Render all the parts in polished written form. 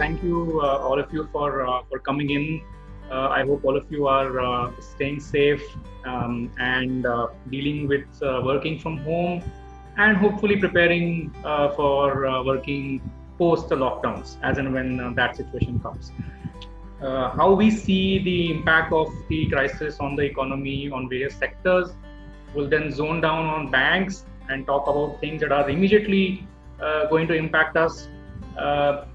thank you all of you for coming in. I hope all of you are staying safe and dealing with working from home, and hopefully preparing for working post the lockdowns as and when that situation comes. How we see the impact of the crisis on the economy on various sectors. We'll then zone down on banks and talk about things that are immediately going to impact us,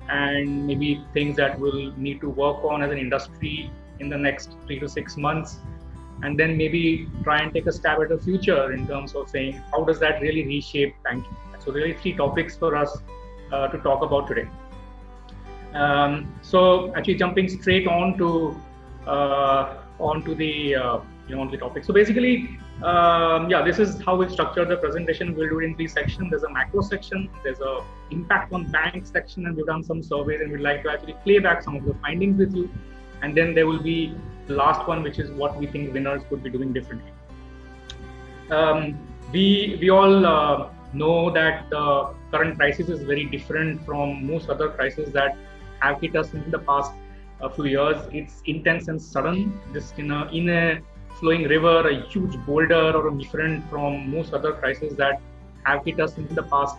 and maybe things that we'll need to work on as an industry in the next 3 to 6 months. And then maybe try and take a stab at the future in terms of saying, how does that really reshape banking? So really 3 topics for us to talk about today. So actually jumping straight on to the topic. So basically, this is how we've structured the presentation. We'll do it in 3 sections. There's a macro section, there's a impact on bank section, and we've done some surveys, and we'd like to actually play back some of the findings with you. And then there will be the last one, which is what we think winners could be doing differently. We all know that the current crisis is very different from most other crises that have hit us in the past few years. It's intense and sudden, just in a flowing river, a huge boulder, or different from most other crises that have hit us in the past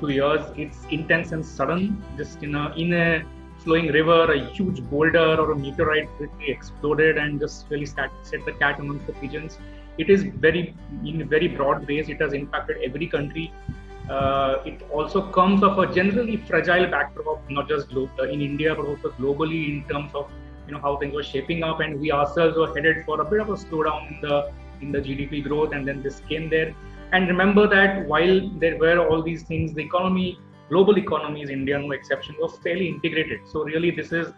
few years. It's intense and sudden, just in a flowing river, a huge boulder or a meteorite quickly exploded and just really set the cat amongst the pigeons. It is in very broad base. It has impacted every country. It also comes of a generally fragile backdrop, not just in India, but also globally in terms of how things were shaping up, and we ourselves were headed for a bit of a slowdown in the GDP growth, and then this came there. And remember that while there were all these things, the global economies, India no exception, was fairly integrated. So really this has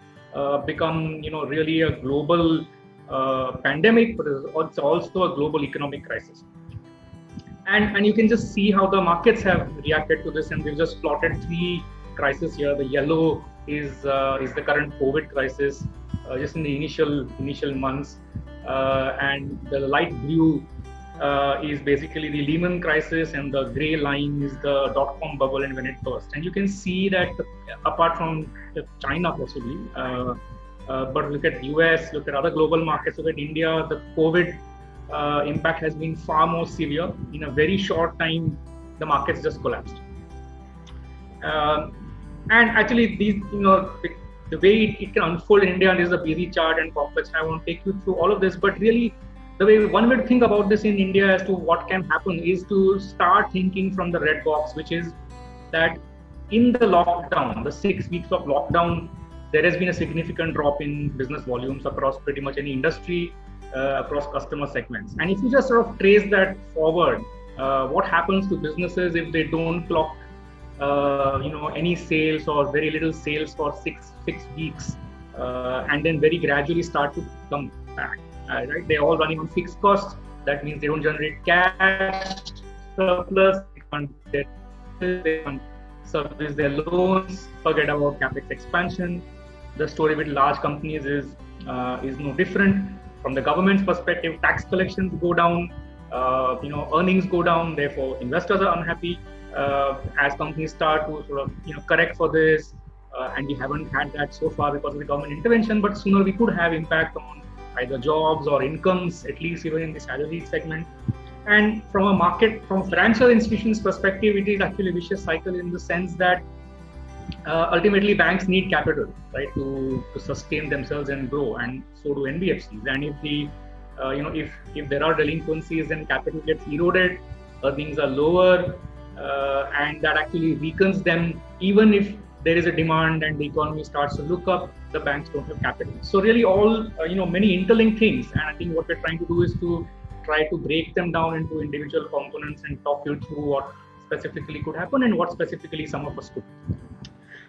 become really a global pandemic, but it's also a global economic crisis. And you can just see how the markets have reacted to this, and we've just plotted 3 crises here. The yellow is the current COVID crisis, just in the initial months, and the light blue is basically the Lehman crisis, and the gray line is the dot-com bubble and when it burst. And you can see that apart from China possibly, but look at US, look at other global markets, look at India, the COVID impact has been far more severe. In a very short time, the markets just collapsed. And actually, these, the way it can unfold in India, and this is a busy chart and complex. I won't take you through all of this, but really, the way one way to think about this in India as to what can happen is to start thinking from the red box, which is that in the lockdown, the 6 weeks of lockdown, there has been a significant drop in business volumes across pretty much any industry, across customer segments. And if you just sort of trace that forward, what happens to businesses if they don't clock any sales or very little sales for six weeks, and then very gradually start to come back. Right? They're all running on fixed costs. That means they don't generate cash surplus. They can't service their loans. Forget about capex expansion. The story with large companies is no different. From the government's perspective, tax collections go down, earnings go down. Therefore, investors are unhappy as companies start to sort of correct for this. And we haven't had that so far because of the government intervention. But sooner we could have impact on either jobs or incomes, at least even in the salary segment. And from financial institutions perspective, it is actually a vicious cycle in the sense that ultimately banks need capital, right, to sustain themselves and grow, and so do NBFCs. And if if there are delinquencies, then capital gets eroded, earnings are lower, and that actually weakens them. Even if there is a demand and the economy starts to look up, the banks don't have capital. So really all, many interlinked things. And I think what we're trying to do is to try to break them down into individual components and talk you through what specifically could happen and what specifically some of us could do.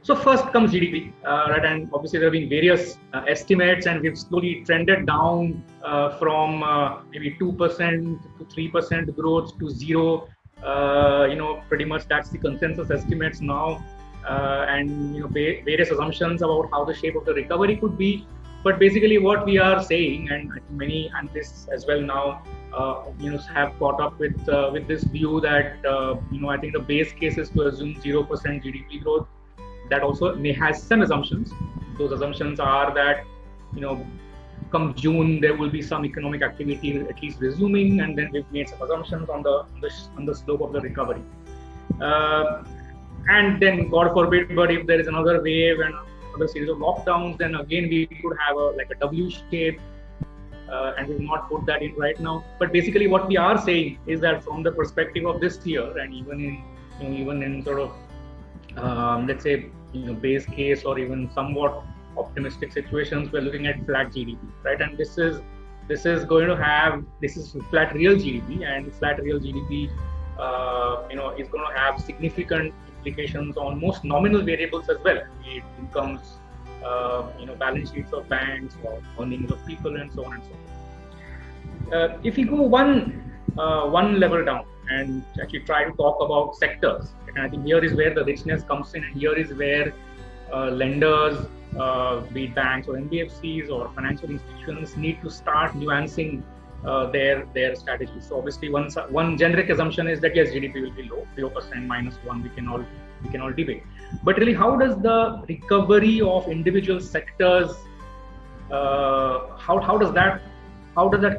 So first comes GDP, right? And obviously there have been various estimates, and we've slowly trended down from maybe 2% to 3% growth to 0. Pretty much that's the consensus estimates now. And various assumptions about how the shape of the recovery could be. But basically what we are saying, and I think many analysts as well now have caught up with this view that I think the base case is to assume 0% GDP growth. that also may has some assumptions. Those assumptions are that, you know, come June there will be some economic activity at least resuming, and then we've made some assumptions on the slope of the recovery. And then, God forbid, but if there is another wave and another series of lockdowns, then again we could have a W shape, and we've not put that in right now. But basically, what we are saying is that from the perspective of this year, and even in sort of let's say, base case or even somewhat optimistic situations, we're looking at flat GDP, right? And this is flat real GDP, and flat real GDP is going to have significant implications on most nominal variables as well, be it incomes, balance sheets of banks or earnings of people, and so on and so forth. If we go one level down and actually try to talk about sectors, and I think here is where the richness comes in, and here is where lenders, be it banks or NBFCs or financial institutions, need to start nuancing their strategy. So obviously, one generic assumption is that yes, GDP will be low, 0% -1. We can all debate. But really, how does the recovery of individual sectors, how does that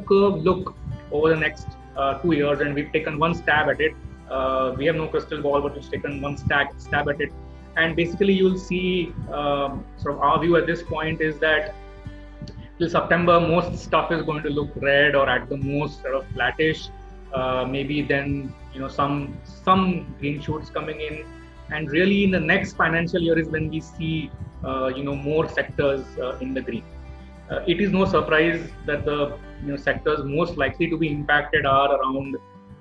curve look over the next 2 years? And we've taken one stab at it. We have no crystal ball, but we've taken one stab at it. And basically, you'll see sort of our view at this point is that till September, most stuff is going to look red or at the most sort of flattish. Maybe then some green shoots coming in, and really in the next financial year is when we see more sectors in the green. It is no surprise that the sectors most likely to be impacted are around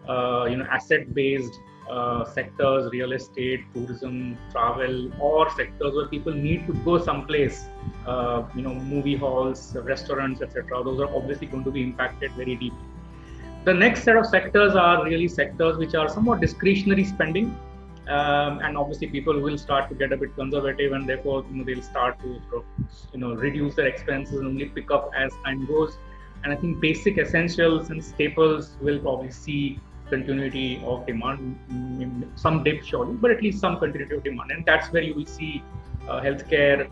asset-based sectors, real estate, tourism, travel, or sectors where people need to go someplace, movie halls, restaurants, etc. Those are obviously going to be impacted very deeply. The next set of sectors are really sectors which are somewhat discretionary spending, and obviously people will start to get a bit conservative, and therefore they'll start to sort of reduce their expenses and only pick up as time goes. And I think basic essentials and staples will probably see continuity of demand, some dip surely, but at least some continuity of demand. And that's where you will see healthcare,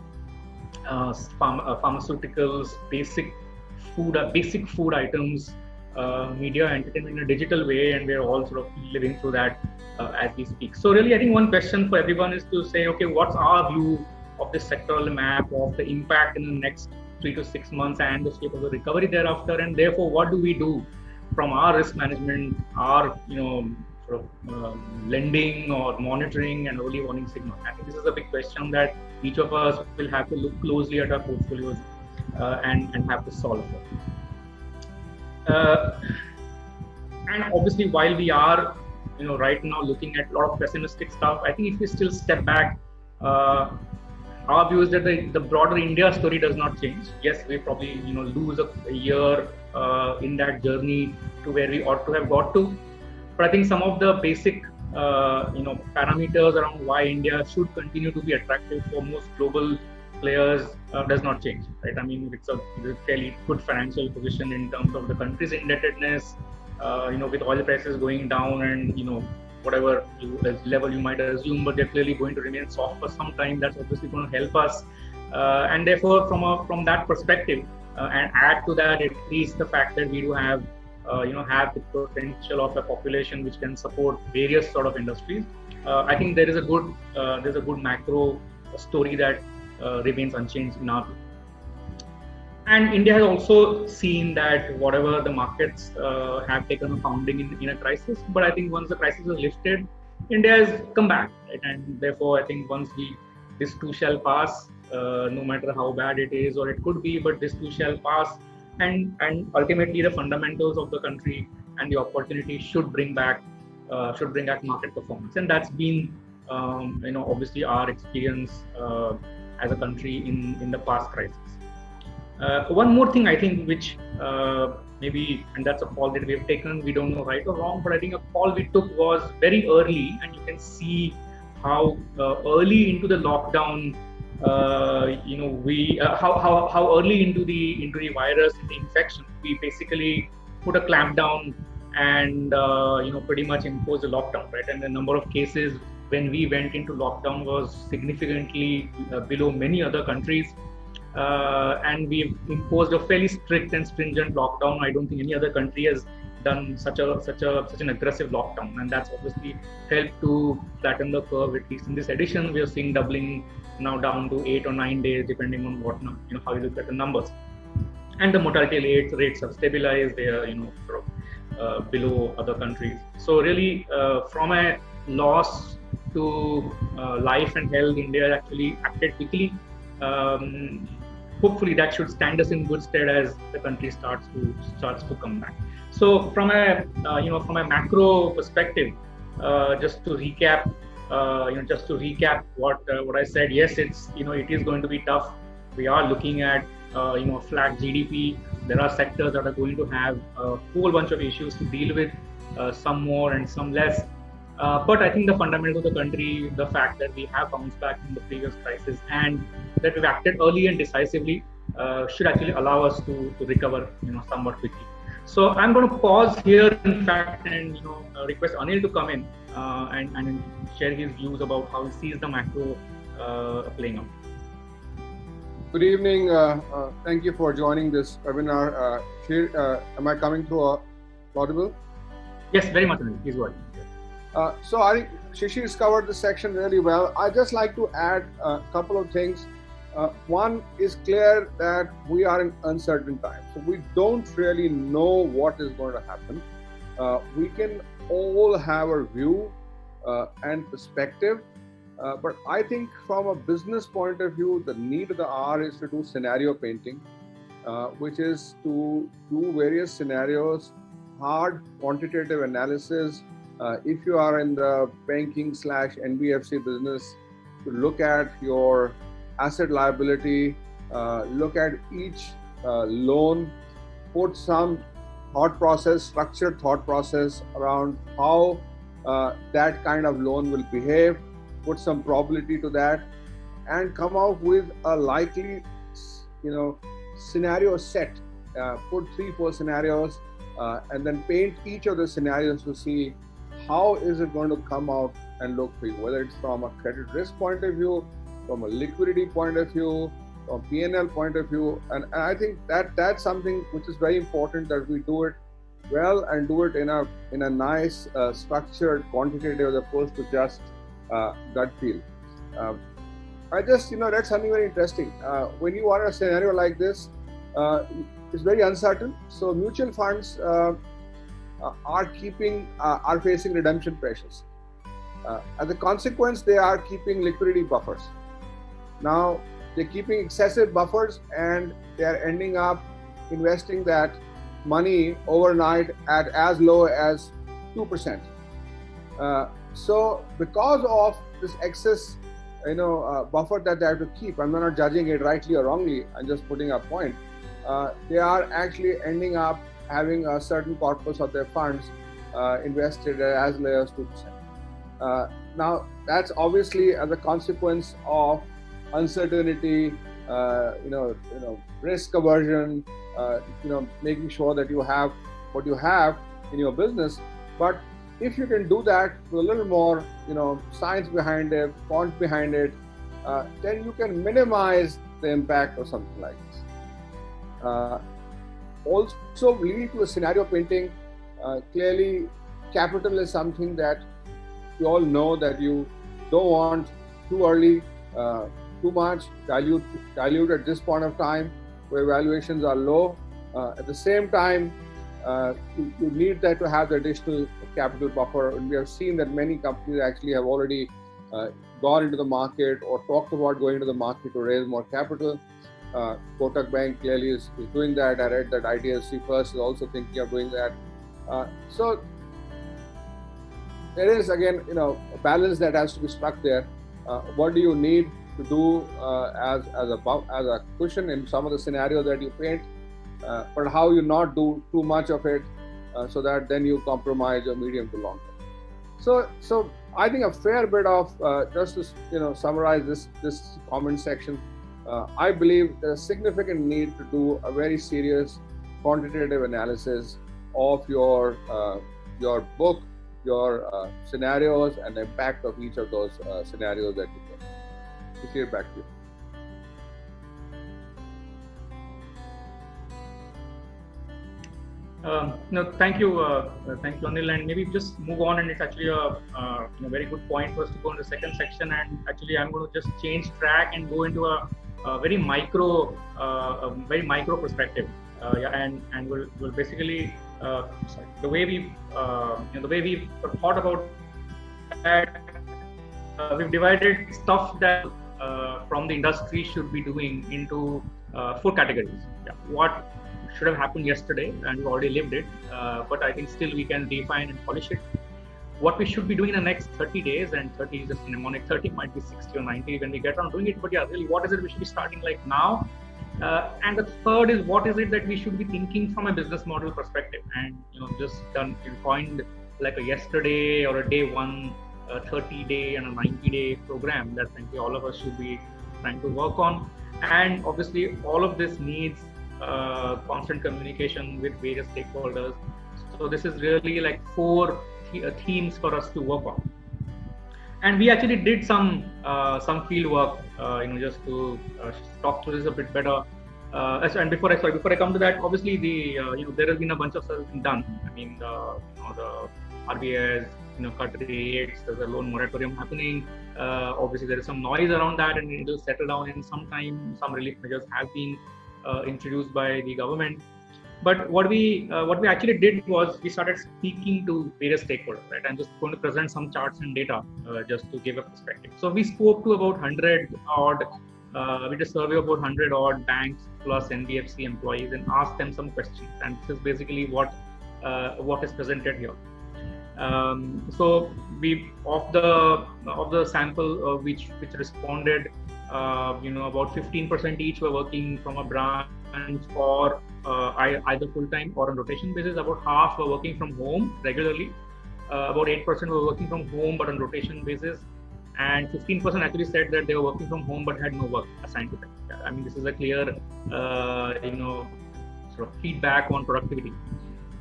pharmaceuticals, basic food items, media, entertainment in a digital way, and we're all sort of living through that as we speak. So really, I think one question for everyone is to say, okay, what's our view of this sectoral map, of the impact in the next 3 to 6 months and the shape of the recovery thereafter, and therefore what do we do from our risk management, our lending or monitoring and early warning signal. I think this is a big question that each of us will have to look closely at our portfolios and have to solve for. And obviously, while we are right now looking at a lot of pessimistic stuff, I think if we still step back, our view is that the broader India story does not change. Yes, we probably lose a year in that journey to where we ought to have got to, but I think some of the basic parameters around why India should continue to be attractive for most global players does not change, right? I mean, it's a fairly good financial position in terms of the country's indebtedness, with oil prices going down and whatever level you might assume, but they're clearly going to remain soft for some time. That's obviously going to help us, and therefore from that perspective, and add to that at least the fact that we do have the potential of a population which can support various sort of industries. I think there's a good macro story that remains unchanged in our view. And India has also seen that whatever the markets have taken a pounding in a crisis, but I think once the crisis is lifted, India has come back, right? And therefore, I think once this too shall pass, no matter how bad it is or it could be, but this too shall pass, and ultimately the fundamentals of the country and the opportunity should bring back market performance, and that's been obviously our experience as a country in the past crisis. One more thing I think which maybe, and that's a call that we have taken, we don't know right or wrong, but I think a call we took was very early, and you can see how early into the lockdown, how early into the virus, the infection, we basically put a clamp down and pretty much imposed a lockdown, right? And the number of cases when we went into lockdown was significantly below many other countries. And we've imposed a fairly strict and stringent lockdown. I don't think any other country has done such an aggressive lockdown, and that's obviously helped to flatten the curve. At least in this edition, we are seeing doubling now down to 8 or 9 days, depending on what how you look at the numbers. And the mortality rates have stabilized. They are sort of below other countries. So really, from a loss to life and health, India actually acted quickly. Hopefully that should stand us in good stead as the country starts to come back. So from a from a macro perspective, just to recap what I said. Yes, it's it is going to be tough. We are looking at flat GDP. There are sectors that are going to have a whole bunch of issues to deal with, some more and some less. But I think the fundamentals of the country, the fact that we have bounced back from the previous crisis and that we've acted early and decisively, should actually allow us to recover, somewhat quickly. So I'm going to pause here, in fact, and request Anil to come in and share his views about how he sees the macro playing out. Good evening. Thank you for joining this webinar. Am I coming through audible? Yes, very much, Anil. Please go ahead. So I think Shishir's covered this section really well. I'd just like to add a couple of things. One is clear that we are in uncertain times. So we don't really know what is going to happen. We can all have a view and perspective. But I think from a business point of view, the need of the hour is to do scenario painting, which is to do various scenarios, hard quantitative analysis. If you are in the banking/NBFC business, to look at your asset liability, look at each loan, put some structured thought process around how that kind of loan will behave, put some probability to that, and come out with a likely, scenario set. Put 3-4 scenarios, and then paint each of the scenarios to see how is it going to come out and look for you, whether it's from a credit risk point of view, from a liquidity point of view, from P&L point of view. And I think that's something which is very important, that we do it well and do it in a nice structured quantitative as opposed to just gut feel. I just read something very interesting. When you are in a scenario like this, it's very uncertain. So mutual funds are facing redemption pressures. As a consequence, they are keeping liquidity buffers. Now they're keeping excessive buffers, and they are ending up investing that money overnight at as low as 2%. So because of this excess, buffer that they have to keep, I'm not judging it rightly or wrongly, I'm just putting a point. They are actually ending up having a certain corpus of their funds invested at as low as 2%. Now that's obviously as a consequence of uncertainty, risk aversion, making sure that you have what you have in your business. But if you can do that with a little more, science behind it, quant behind it, then you can minimize the impact of something like this. Also, leading to a scenario painting, clearly capital is something that you all know that you don't want too early, too much, dilute at this point of time where valuations are low. At the same time, you need that to have the additional capital buffer. And we have seen that many companies actually have already gone into the market or talked about going into the market to raise more capital. Kotak Bank clearly is doing that. I read that IDFC First is also thinking of doing that. So there is again, a balance that has to be struck there. What do you need to do as a cushion in some of the scenarios that you paint, but how you not do too much of it, so that then you compromise your medium to long term. So I think a fair bit of just to summarize this comment section. I believe there's a significant need to do a very serious quantitative analysis of your book, your scenarios and the impact of each of those scenarios that you put. Shishir, back to you. No, thank you, Anil, and maybe just move on. And it's actually a very good point for us to go into the second section. And actually, I'm going to just change track and go into a very micro perspective. And we'll basically the way we thought about that. We've divided stuff that from the industry should be doing into 4 categories. Yeah. What should have happened yesterday, and we already lived it, but I think still we can refine and polish it. What we should be doing in the next 30 days, and 30 is just a mnemonic, 30 might be 60 or 90 when we get around doing it, but yeah, really, what is it we should be starting like now? And the third is, what is it that we should be thinking from a business model perspective, and just coined like a yesterday or a day one, a 30-day and a 90-day program that frankly all of us should be trying to work on. And obviously all of this needs constant communication with various stakeholders. So this is really like 4 themes for us to work on. And we actually did some field work, just to talk through this a bit better. And before I come to that, obviously there has been a bunch of stuff done. I mean, the RBI has cut rates. There's a loan moratorium happening. Obviously, there is some noise around that, and it will settle down in some time. Some relief measures have been introduced by the government. But what we actually did was we started speaking to various stakeholders, right? I'm just going to present some charts and data just to give a perspective. So we spoke to about 100 odd. We did a survey of about 100 odd banks plus NBFC employees and asked them some questions. And this is basically what is presented here. So we of the sample which responded, about 15% each were working from a branch or either full-time or on rotation basis. About half were working from home regularly. About 8% were working from home but on rotation basis, and 15% actually said that they were working from home but had no work assigned to them. I mean, this is a clear sort of feedback on productivity.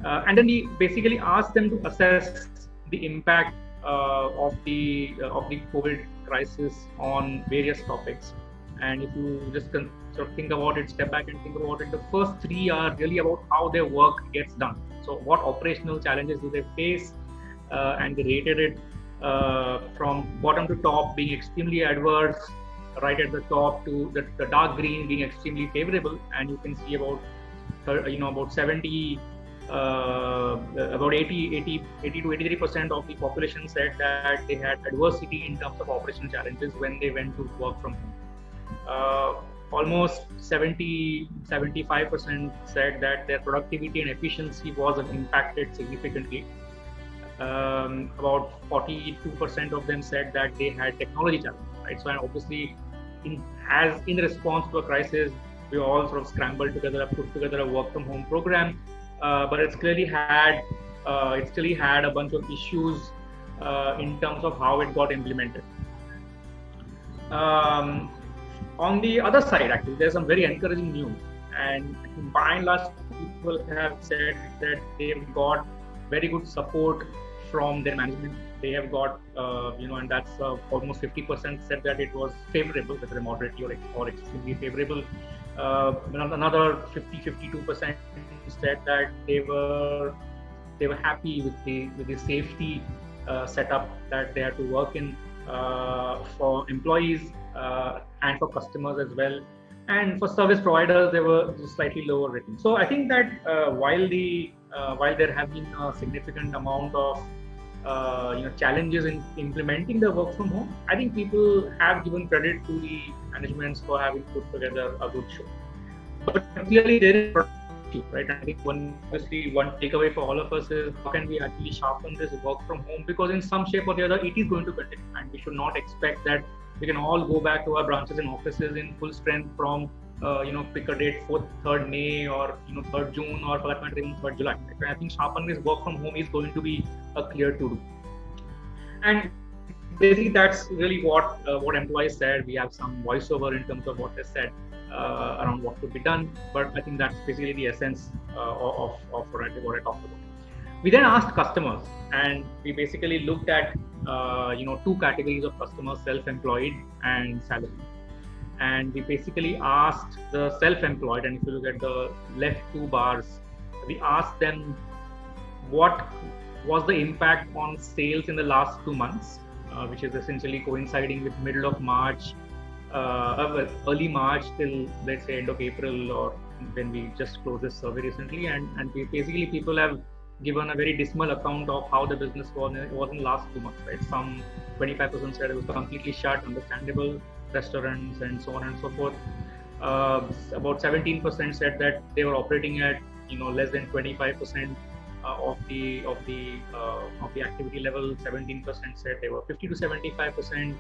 And then we basically asked them to assess the impact of the COVID crisis on various topics. And if you just sort of think about it, step back and think about it, the first 3 are really about how their work gets done. So what operational challenges do they face? And they rated it from bottom to top being extremely adverse, right at the top to the dark green being extremely favorable. And you can see about 70 about 80 to 83% of the population said that they had adversity in terms of operational challenges when they went to work from home. Almost 75% said that their productivity and efficiency was impacted significantly. About 42% of them said that they had technology challenges, right? So obviously, in response to a crisis, we all sort of scrambled together, put together a work from home program. But it's clearly had a bunch of issues in terms of how it got implemented. On the other side, actually, there's some very encouraging news, and by and large, people have said that they've got very good support from their management. They have got, and that's almost 50% said that it was favorable, whether moderately or extremely favorable. Another 52% said that they were happy with the safety setup that they had to work in for employees and for customers as well. And for service providers, they were just slightly lower rating. So I think that while there have been a significant amount of challenges in implementing the work from home, I think people have given credit to the managements for having put together a good show. But clearly there is productivity, right? I think one takeaway for all of us is how can we actually sharpen this work from home, because in some shape or the other it is going to continue, and we should not expect that we can all go back to our branches and offices in full strength from pick a date 3rd May or 3rd June or for that matter even 3rd July. I think sharpening this work from home is going to be a clear to do. And basically that's really what employees said. We have some voiceover in terms of what they said around what could be done, but I think that's basically the essence of what I talked about. We then asked customers, and we basically looked at two categories of customers: self-employed and salary. And we basically asked the self-employed, and if you look at the left two bars, we asked them what was the impact on sales in the last 2 months, which is essentially coinciding with middle of March, early March till let's say end of April, or when we just closed this survey recently. And we, basically people have given a very dismal account of how the business was in the last 2 months, right? Some 25% said it was completely shut, understandable, restaurants and so on and so forth. About 17% said that they were operating at less than 25% of the activity level. 17% said they were 50 to 75%,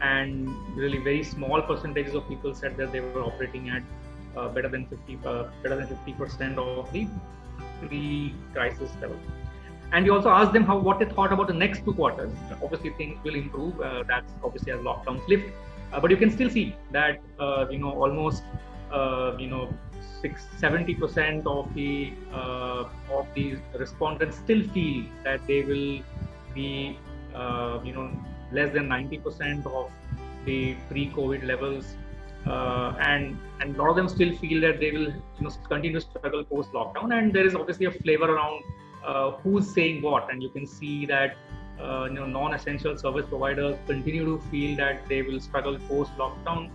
and really very small percentages of people said that they were operating at better than 50% of the pre-crisis level. And we also asked them what they thought about the next 2 quarters. Obviously, things will improve. That's obviously as lockdowns lift. But you can still see that almost 70% of the respondents still feel that they will be less than 90% of the pre-COVID levels, and a lot of them still feel that they will continue to struggle post-lockdown. And there is obviously a flavor around who's saying what, and you can see that non-essential service providers continue to feel that they will struggle post-lockdown.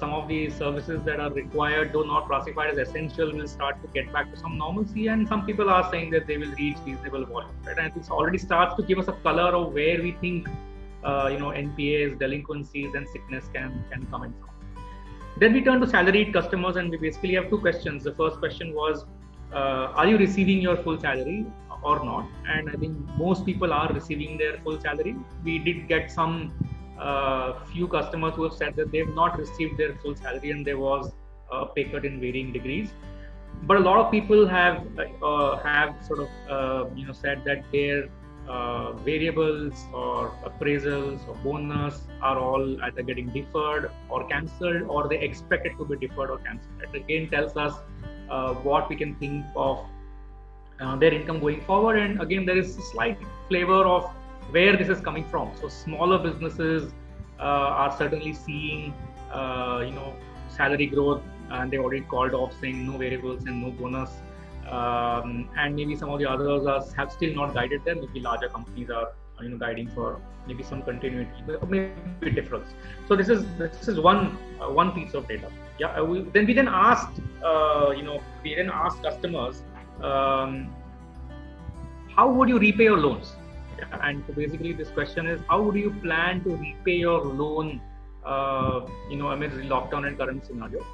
Some of the services that are required, though not classified as essential, will start to get back to some normalcy, and some people are saying that they will reach reasonable volume, right? And this already starts to give us a color of where we think NPAs, delinquencies, and sickness can come in from. Then we turn to salaried customers, and we basically have 2 questions. The first question was, are you receiving your full salary or not? And I think most people are receiving their full salary. We did get some few customers who have said that they've not received their full salary, and there was a pay cut in varying degrees. But a lot of people have sort of said that their variables or appraisals or bonus are all either getting deferred or cancelled, or they expect it to be deferred or cancelled. That again tells us what we can think of their income going forward. And again, there is a slight flavor of where this is coming from. So smaller businesses are certainly seeing salary growth, and they already called off saying no variables and no bonus. And maybe some of the others have still not guided them. Maybe larger companies are guiding for maybe some continuity, but maybe difference. So this is one piece of data. Yeah. We then asked customers, how would you repay your loans? And so basically this question is, how would you plan to repay your loan amidst the lockdown and current scenario?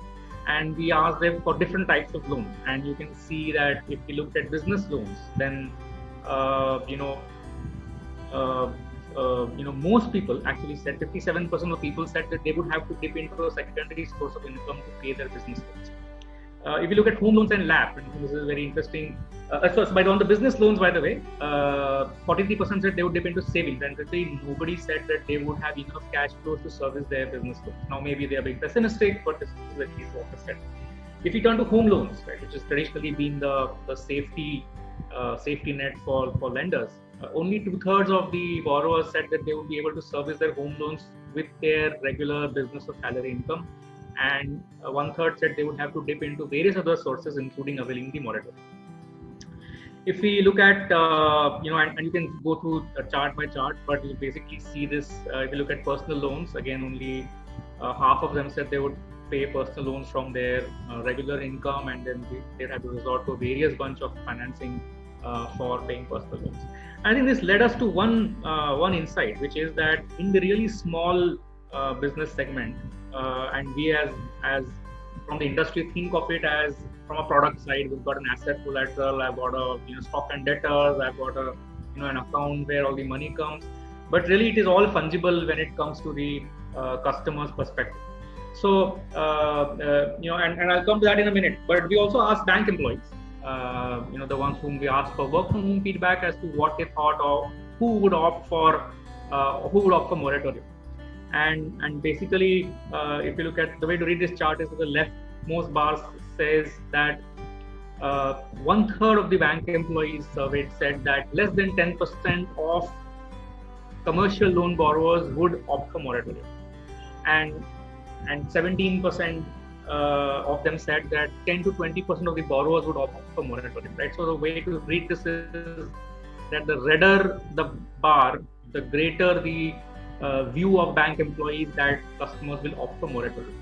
And we asked them for different types of loans. And you can see that if we looked at business loans, then most people actually said, 57% of people said that they would have to dip into a secondary source of income to pay their business loans. If you look at home loans and LAP, and this is very interesting. On the business loans, by the way, 43% said they would dip into savings, and nobody said that they would have enough cash flows to service their business loans. Now, maybe they are being pessimistic, but this is at least what was said. If you turn to home loans, right, which has traditionally been the safety net for lenders, only 2/3 of the borrowers said that they would be able to service their home loans with their regular business or salary income, and 1/3 said they would have to dip into various other sources, including availing the moratorium. If we look at, and you can go through chart by chart, but you basically see this. If you look at personal loans, again, only half of them said they would pay personal loans from their regular income, and then they'd have to resort to various bunch of financing for paying personal loans. I think this led us to one insight, which is that in the really small business segment, and we as from the industry think of it as from a product side, we've got an asset collateral, I've got a stock and debtors, I've got a an account where all the money comes, but really it is all fungible when it comes to the customer's perspective. So and I'll come to that in a minute. But we also asked bank employees, the ones whom we asked for work from home feedback as to what they thought of who would opt for moratorium. And basically, if you look at the way to read this chart is the leftmost bar says that one third of the bank employees surveyed said that less than 10% of commercial loan borrowers would opt for moratorium, and 17% of them said that 10 to 20% of the borrowers would opt for moratorium. Right. So the way to read this is that the redder the bar, the greater the view of bank employees that customers will opt for moratorium.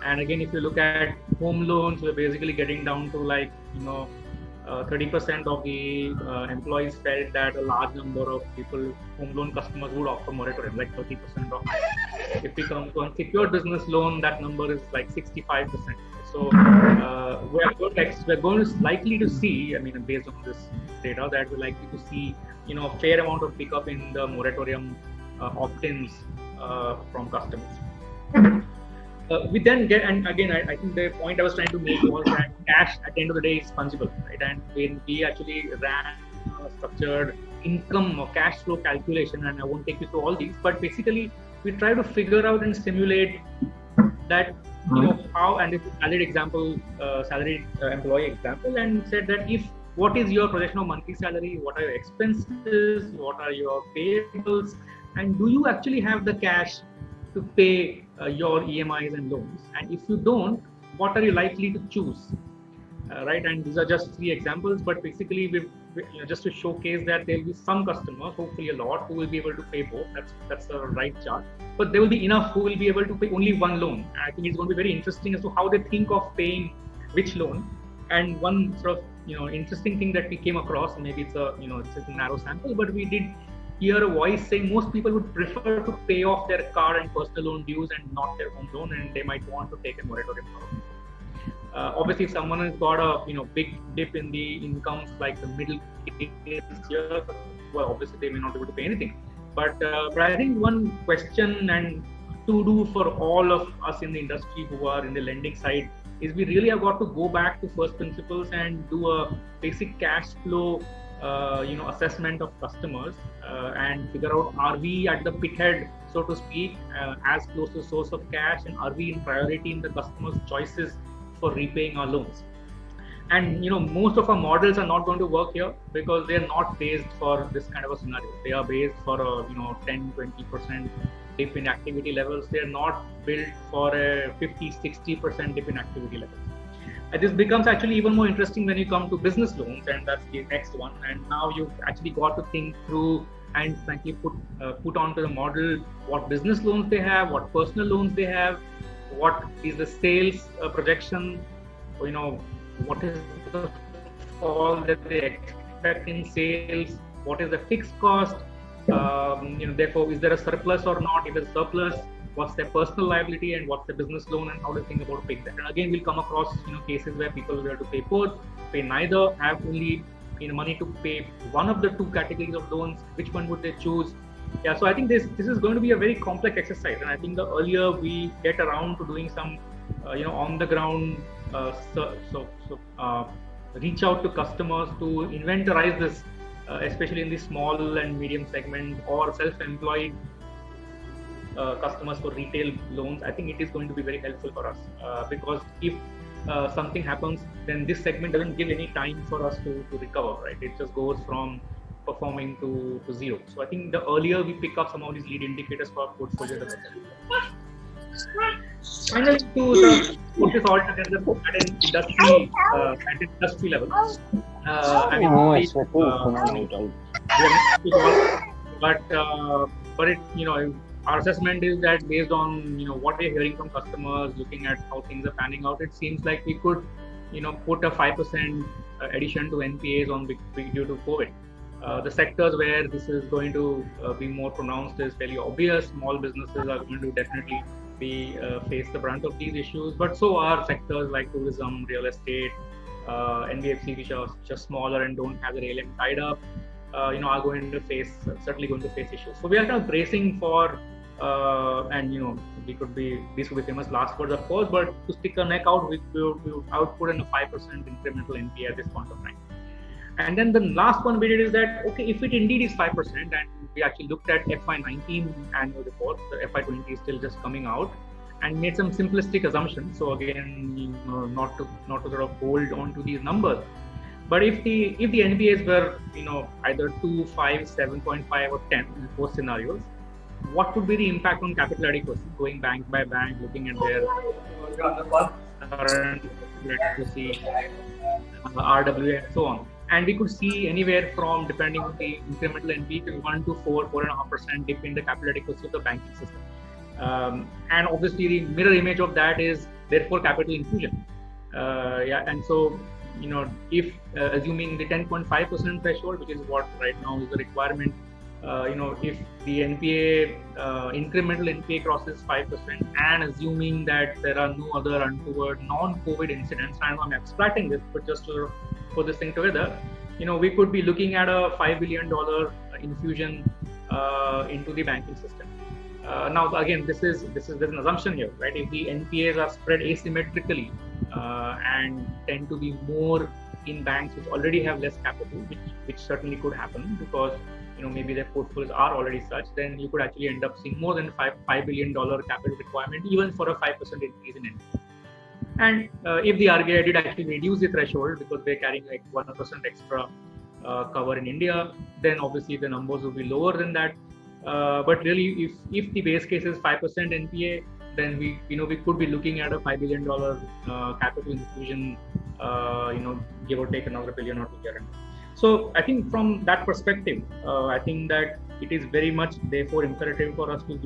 And again, if you look at home loans, we're basically getting down to 30% of the employees felt that a large number of people, home loan customers, would opt for moratorium, like 30% of. If we come to unsecured business loan, that number is like 65%. So we're going to likely to see, I mean, based on this data, that we're likely to see, a fair amount of pickup in the moratorium opt-ins from customers. We then get, and again, I think the point I was trying to make was that cash at the end of the day is fungible, right? And when we actually ran a structured income or cash flow calculation, and I won't take you through all these, but basically we try to figure out and simulate that, how, and it's a salaried example, salaried employee example, and said that what is your projection of monthly salary, what are your expenses, what are your payables, and do you actually have the cash to pay your EMIs and loans? And if you don't, what are you likely to choose? Right, and these are just 3 examples, but basically we just to showcase that there will be some customers, hopefully a lot, who will be able to pay both. That's the right chart. But there will be enough who will be able to pay only one loan. And I think it's going to be very interesting as to how they think of paying which loan. And one sort of interesting thing that we came across, maybe it's a it's a narrow sample, but we did hear a voice saying most people would prefer to pay off their car and personal loan dues and not their home loan, and they might want to take a moratorium for it. Obviously, if someone has got a big dip in the incomes, like the middle case here, well, obviously they may not be able to pay anything. But I think one question and to do for all of us in the industry who are in the lending side is we really have got to go back to first principles and do a basic cash flow assessment of customers and figure out, are we at the pithead, so to speak, as close to source of cash, and are we in priority in the customer's choices for repaying our loans? And most of our models are not going to work here because they are not based for this kind of a scenario. They are based for a 10-20% dip in activity levels. They are not built for a 50-60% dip in activity levels. And this becomes actually even more interesting when you come to business loans, and that's the next one. And now you've actually got to think through and frankly put onto the model what business loans they have, what personal loans they have, what is the sales projection, what is the fall that they expect in sales, what is the fixed cost, therefore is there a surplus or not? If there's a surplus, what's their personal liability and what's the business loan, and how to think about paying that. And again, we'll come across cases where people will have to pay both, pay neither, have only money to pay one of the 2 categories of loans. Which one would they choose? Yeah, so I think this is going to be a very complex exercise, and I think the earlier we get around to doing some on the ground reach out to customers to inventorize this, especially in the small and medium segment or self-employed customers for retail loans, I think it is going to be very helpful for us because if something happens, then this segment doesn't give any time for us to recover, right? It just goes from performing to zero. So I think the earlier we pick up some of these lead indicators for our portfolio, the better. Finally, to put this all together at an industry level, but it our assessment is that based on what we're hearing from customers, looking at how things are panning out, it seems like we could put a 5% addition to NPAs on due to COVID. The sectors where this is going to be more pronounced is fairly obvious. Small businesses are going to definitely face the brunt of these issues, but so are sectors like tourism, real estate, NBFC, which are just smaller and don't have the ALM tied up, are certainly going to face issues. So we are kind of bracing for, and these could be famous last words, of course, but to stick a neck out, we would output in a 5% incremental NPA at this point of time. And then the last one we did is that, okay, if it indeed is 5%, and we actually looked at FY19 annual report, the FY20 is still just coming out, and made some simplistic assumptions. So again, not to sort of hold on to these numbers, But if the NPAs were either 2, 5, 7.5, or 10 in both scenarios, what would be the impact on capital adequacy? Going bank by bank, looking at their current adequacy, RWA, and so on. And we could see anywhere from, depending on the incremental NPA, to 1 to 4.5% dip in the capital adequacy of the banking system. And obviously, the mirror image of that is therefore capital infusion. And so, if assuming the 10.5% threshold, which is what right now is the requirement, if the NPA incremental NPA crosses 5%, and assuming that there are no other untoward non-COVID incidents, and I'm abstracting this, but just to put this thing together, we could be looking at a $5 billion infusion into the banking system. Now, again, there's an assumption here, right? If the NPAs are spread asymmetrically and tend to be more in banks which already have less capital, which certainly could happen because maybe their portfolios are already such, then you could actually end up seeing more than $5 billion capital requirement, even for a 5% increase in NPA. And if the RBI did actually reduce the threshold because they're carrying like 1% extra cover in India, then obviously the numbers will be lower than that. But really, if the base case is 5% NPA, then we could be looking at a $5 billion capital infusion, give or take another billion or two here. So I think from that perspective, I think that it is very much therefore imperative for us to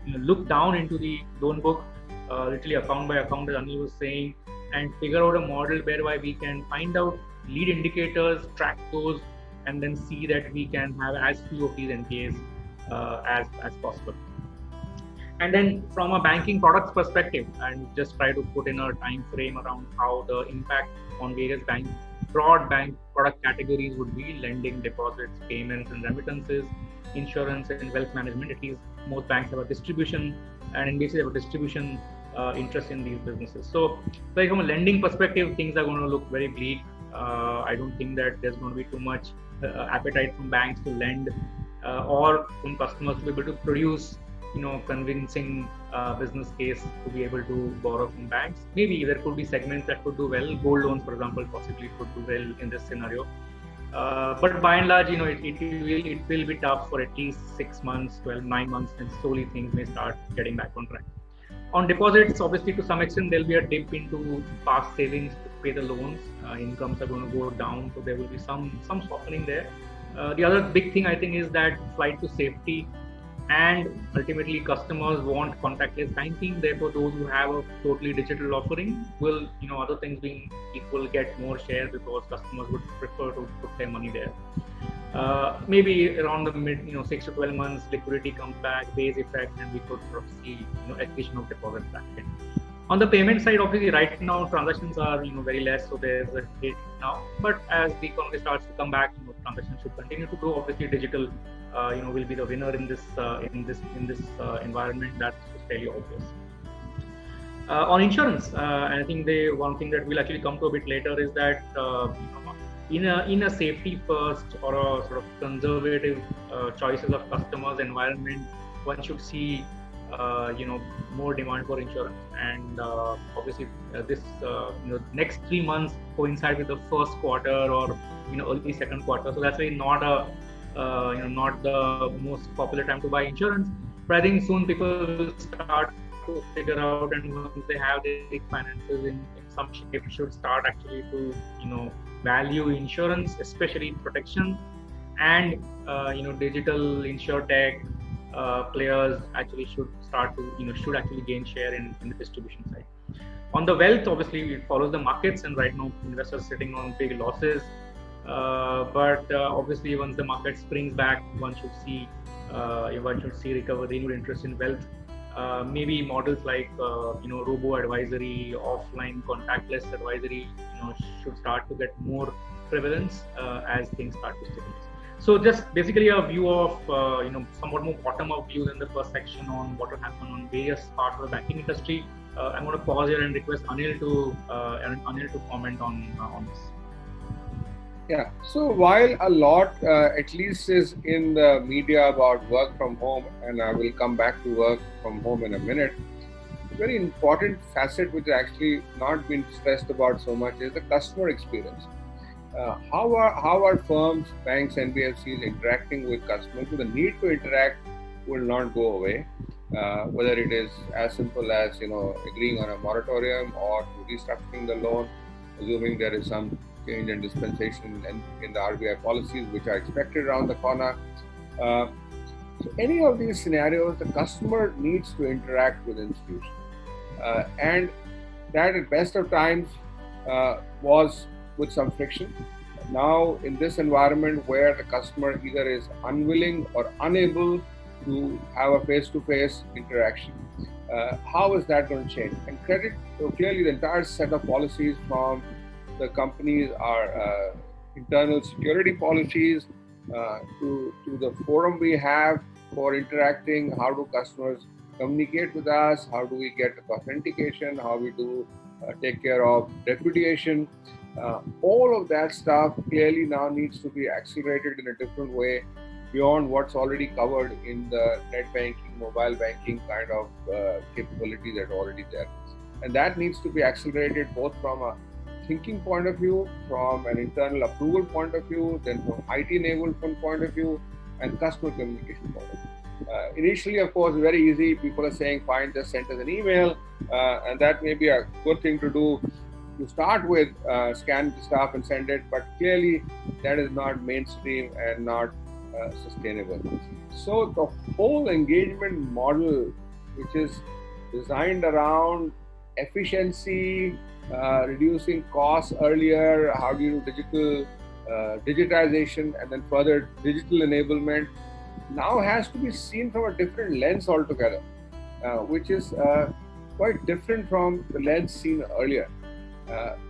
look down into the loan book, literally account by account, as Anil was saying, and figure out a model whereby we can find out lead indicators, track those, and then see that we can have as few of these NPAs as possible. And then from a banking products perspective, and just try to put in a time frame around how the impact on various broad bank product categories would be: lending, deposits, payments and remittances, insurance and wealth management. At least most banks have a distribution, and NBFCs have a distribution interest in these businesses. So like from a lending perspective, things are going to look very bleak. I don't think that there's going to be too much appetite from banks to lend or from customers to be able to produce convincing business case to be able to borrow from banks. Maybe there could be segments that could do well. Gold loans, for example, possibly could do well in this scenario. But by and large, it will be tough for at least 6 months, 9 months, and slowly things may start getting back on track. On deposits, obviously, to some extent, there'll be a dip into past savings to pay the loans. Incomes are going to go down, so there will be some softening there. The other big thing I think is that flight to safety, and ultimately customers want contactless banking. Therefore, those who have a totally digital offering will, other things being equal, get more share because customers would prefer to put their money there. Maybe around the mid, 6 to 12 months, liquidity comes back, base effect, and we could sort of see, acquisition of deposits back in. On the payment side, obviously, right now transactions are very less, so there's a hit now. But as the economy starts to come back, transactions should continue to grow. Obviously, digital, will be the winner in this environment. That's fairly obvious. On insurance, I think one thing that we'll actually come to a bit later is that in a safety first or a sort of conservative choices of customers environment, one should see more demand for insurance, and obviously this next 3 months coincide with the first quarter or early second quarter, so that's why not the most popular time to buy insurance. But I think soon people will start to figure out, and once they have their finances in some shape, should start actually to value insurance, especially protection, and digital insurtech players actually should start to should actually gain share in the distribution side. On the wealth, obviously it follows the markets, and right now investors are sitting on big losses. But obviously once the market springs back, one should see recovery, renewed interest in wealth. Maybe models like robo advisory, offline contactless advisory, should start to get more prevalence as things start to stabilize. So just basically a view of somewhat more bottom-up view than the first section on what will happen on various parts of the banking industry. I'm going to pause here and request Anil to comment on this. Yeah, so while a lot at least is in the media about work from home, and I will come back to work from home in a minute, a very important facet which has actually not been stressed about so much is the customer experience. How are firms, banks, NBFCs interacting with customers? So the need to interact will not go away. Whether it is as simple as agreeing on a moratorium or to restructuring the loan, assuming there is some change and dispensation in the RBI policies which are expected around the corner. Uh, so any of these scenarios, the customer needs to interact with institutions, and that at best of times was with some friction. Now, in this environment where the customer either is unwilling or unable to have a face-to-face interaction, how is that going to change? And clearly the entire set of policies from the companies are internal security policies to the forum we have for interacting. How do customers communicate with us? How do we get authentication? How we do take care of repudiation? All of that stuff clearly now needs to be accelerated in a different way beyond what's already covered in the net banking, mobile banking kind of capability that are already there. And that needs to be accelerated both from a thinking point of view, from an internal approval point of view, then from IT enablement point of view, and customer communication point of view. Initially, of course, very easy. People are saying, fine, just send us an email, and that may be a good thing to do to start with, scan the stuff and send it, but clearly that is not mainstream and not sustainable. So the whole engagement model, which is designed around efficiency, reducing costs earlier, how do you do digitization, and then further digital enablement, now has to be seen from a different lens altogether, which is quite different from the lens seen earlier.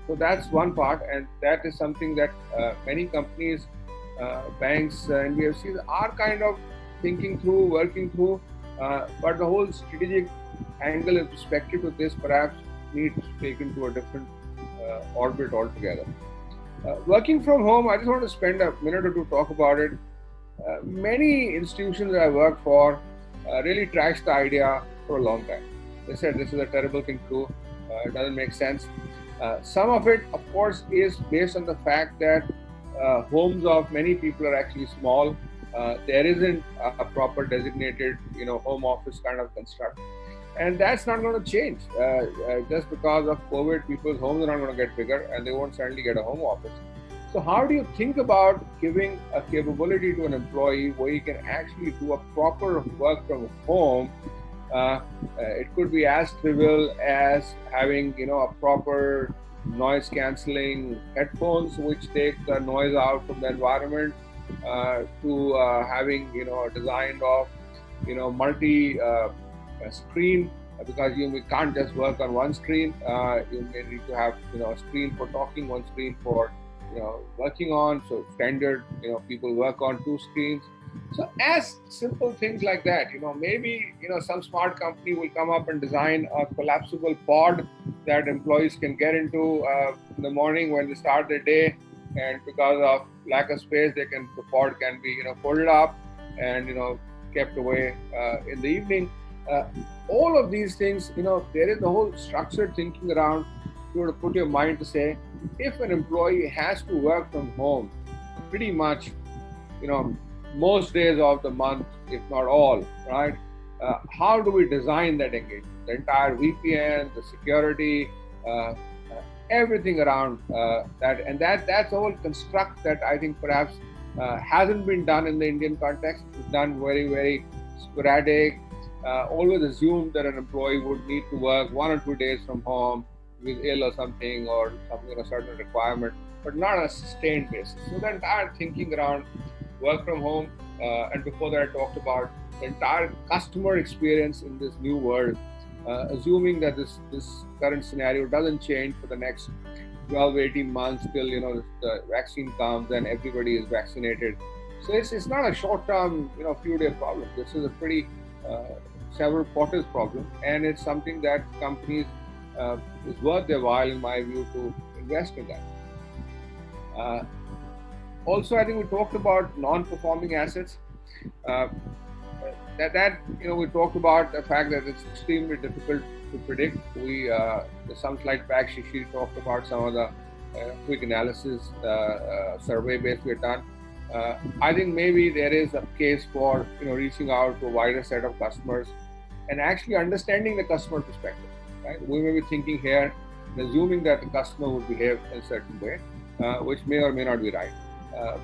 So that's one part, and that is something that many companies, banks, NBFCs are kind of thinking through, working through, but the whole strategic angle and perspective of this perhaps needs taken to a different orbit altogether. Working from home, I just want to spend a minute or two talk about it. Many institutions that I work for really trashed the idea for a long time. They said this is a terrible thing to do, it doesn't make sense. Some of it, of course, is based on the fact that homes of many people are actually small. There isn't a proper designated, home office kind of construct, and that's not going to change. Just because of COVID, people's homes are not going to get bigger, and they won't suddenly get a home office. So, how do you think about giving a capability to an employee where he can actually do a proper work from home? It could be as trivial as having a proper noise cancelling headphones which take the noise out from the environment, to having a design of multi screen, because we can't just work on one screen. You may need to have a screen for talking, one screen for working on. So standard people work on two screens. So as simple things like that, maybe some smart company will come up and design a collapsible pod that employees can get into in the morning when they start their day, and because of lack of space, the pod can be folded up and kept away in the evening. All of these things, there is the whole structured thinking around. You have to put your mind to say, if an employee has to work from home pretty much most days of the month, if not all, right? How do we design that engagement? The entire VPN, the security, everything around that, and that's a whole construct that I think perhaps hasn't been done in the Indian context. It's done very, very sporadic. Always assumed that an employee would need to work 1 or 2 days from home with ill or something, or something, a certain requirement, but not on a sustained basis. So the entire thinking around work from home, and before that I talked about the entire customer experience in this new world, assuming that this current scenario doesn't change for the next 12, 18 months till the vaccine comes and everybody is vaccinated. So it's not a short-term few-day problem. This is a pretty several quarters problem, and it's something that companies is worth their while, in my view, to invest in that. Also, I think we talked about non-performing assets. We talked about the fact that it's extremely difficult to predict. Some slides back, Shishir talked about some of the quick analysis survey based we've done. I think maybe there is a case for reaching out to a wider set of customers and actually understanding the customer perspective. Right? We may be thinking here, assuming that the customer would behave in a certain way, which may or may not be right.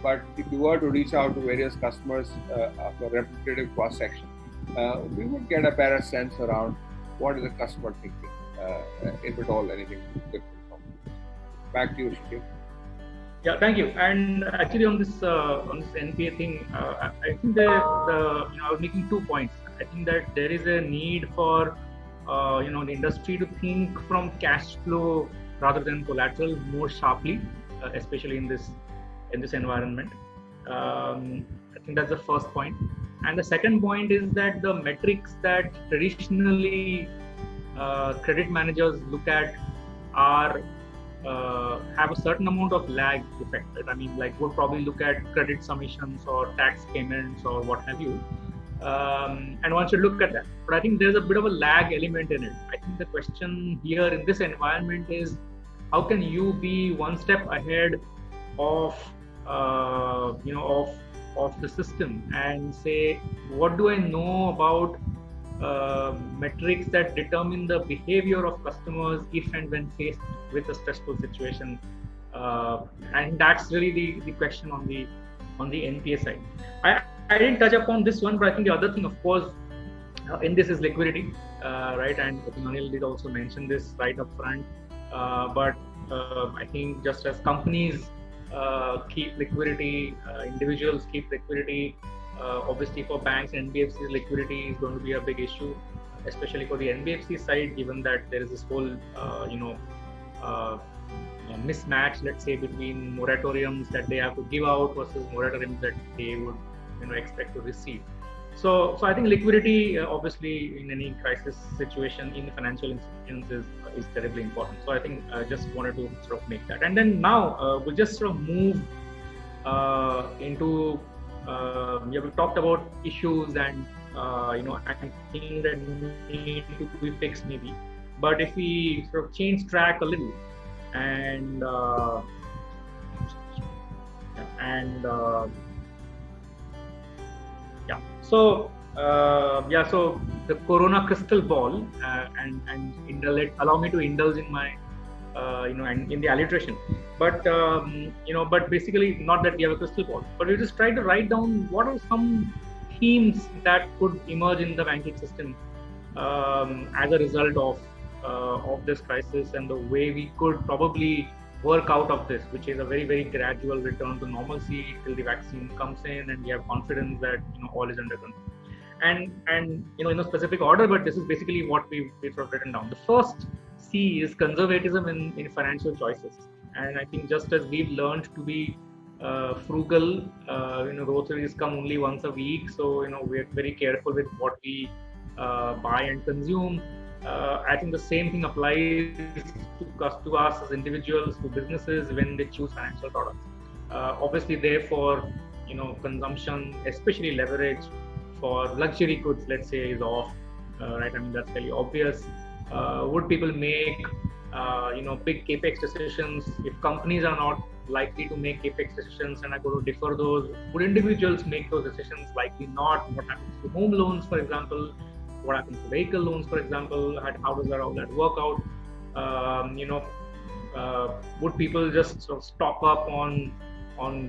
But if you were to reach out to various customers of a representative cross section, we would get a better sense around what is the customer thinking, if at all anything different from this. Back to you, Shishir. Yeah, thank you. And actually, on this NPA thing, I think I was making 2 points. I think that there is a need for the industry to think from cash flow rather than collateral more sharply, especially in this environment. I think that's the first point. And the second point is that the metrics that traditionally credit managers look at are have a certain amount of lag effect. Right? I mean, like we'll probably look at credit submissions or tax payments or what have you. And one should look at that. But I think there's a bit of a lag element in it. I think the question here in this environment is how can you be one step ahead of of the system and say, what do I know about metrics that determine the behavior of customers if and when faced with a stressful situation, and that's really the question on the NPA side. I didn't touch upon this one, but I think the other thing, of course, in this is liquidity, right? And I think Anil did also mention this right up front. But I think just as companies keep liquidity, individuals keep liquidity. Obviously, for banks, NBFCs, liquidity is going to be a big issue, especially for the NBFC side, given that there is this whole, mismatch, let's say, between moratoriums that they have to give out versus moratoriums that they would, expect to receive. So I think liquidity, obviously, in any crisis situation in financial institutions is terribly important. So I think I just wanted to sort of make that. And then now we'll just sort of move into. We've talked about issues and things that need to be fixed maybe. But if we sort of change track a little and so the Corona crystal ball and allow me to indulge in my and in the alliteration, but but basically not that we have a crystal ball, but we just try to write down what are some themes that could emerge in the banking system as a result of this crisis and the way we could probably work out of this, which is a very, very gradual return to normalcy till the vaccine comes in and we have confidence that all is under control. And in a specific order, but this is basically what we've sort of written down. The first C is conservatism in financial choices, and I think just as we've learned to be frugal, groceries come only once a week, so we're very careful with what we buy and consume. I think the same thing applies to us as individuals, to businesses when they choose financial products. Obviously, therefore, consumption, especially leverage for luxury goods, let's say, is off. Right? I mean, that's fairly obvious. Would people make, big capex decisions if companies are not likely to make capex decisions and are going to defer those? Would individuals make those decisions? Likely not. What happens to home loans, for example? What happens to vehicle loans, for example? How does all that work out? Would people just sort of stock up on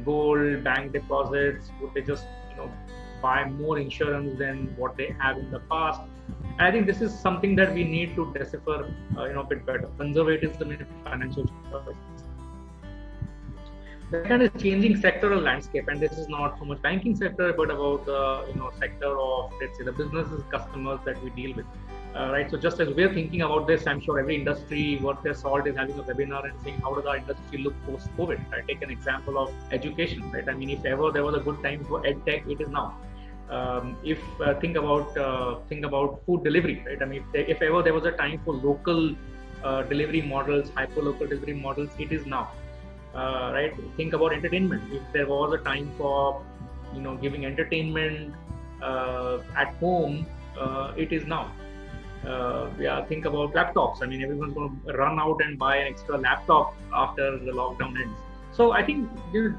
gold, bank deposits? Would they just buy more insurance than what they have in the past? And I think this is something that we need to decipher a bit better. Conservatism in financial choices. The kind of changing sectoral landscape, and this is not so much banking sector, but about the sector of, let's say, the businesses, customers that we deal with, right? So just as we're thinking about this, I'm sure every industry worth their salt is having a webinar and saying, how does our industry look post-COVID? I take an example of education, right? I mean, if ever there was a good time for edtech, it is now. Think about food delivery, right? I mean, if ever there was a time for local delivery models, hyper-local delivery models, it is now. Right? Think about entertainment. If there was a time for, giving entertainment at home, it is now. think about laptops. I mean, everyone's going to run out and buy an extra laptop after the lockdown ends. So I think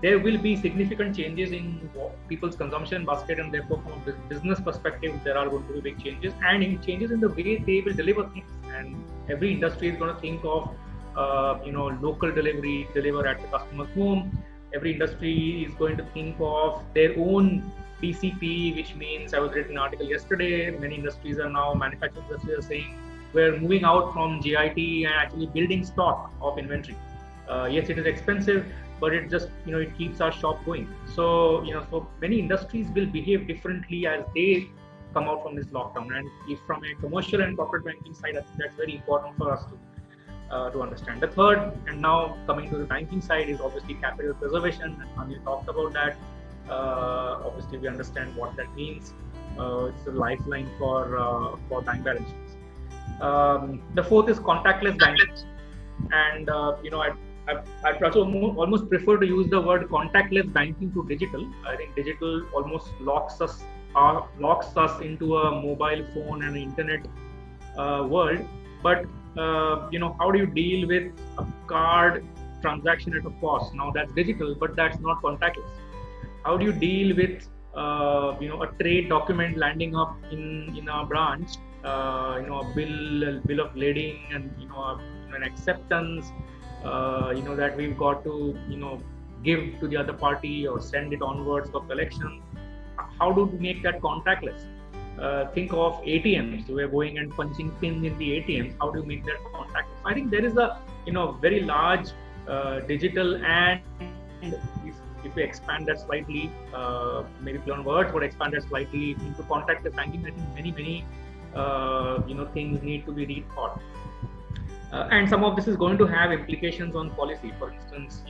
there will be significant changes in people's consumption basket, and therefore from a business perspective, there are going to be big changes, and in changes in the way they will deliver things. And every industry is going to think of local delivery, deliver at the customer's home. Every industry is going to think of their own DCP, which means I was reading an article yesterday. Many industries are now, manufacturing industries are saying we're moving out from GIT and actually building stock of inventory. Yes, it is expensive, but it just it keeps our shop going. So so many industries will behave differently as they come out from this lockdown. And if from a commercial and corporate banking side, I think that's very important for us to understand. The third, and now coming to the banking side, is obviously capital preservation, and Anil talked about that. Obviously, we understand what that means. It's a lifeline for bank balance sheets. The fourth is contactless banking, and I'd also almost prefer to use the word contactless banking to digital. I think digital almost locks us into a mobile phone and internet world. But how do you deal with a card transaction at a POS? Now that's digital, but that's not contactless. How do you deal with a trade document landing up in a branch, a bill of lading, and an acceptance that we've got to give to the other party or send it onwards for collection? How do we make that contactless? Think of ATMs. We're going and punching pins in the ATMs. How do you make that contactless? I think there is a very large digital, and if we expand that slightly, maybe play on words, but expand that slightly into contactless banking, I think many things need to be rethought. And some of this is going to have implications on policy. For instance,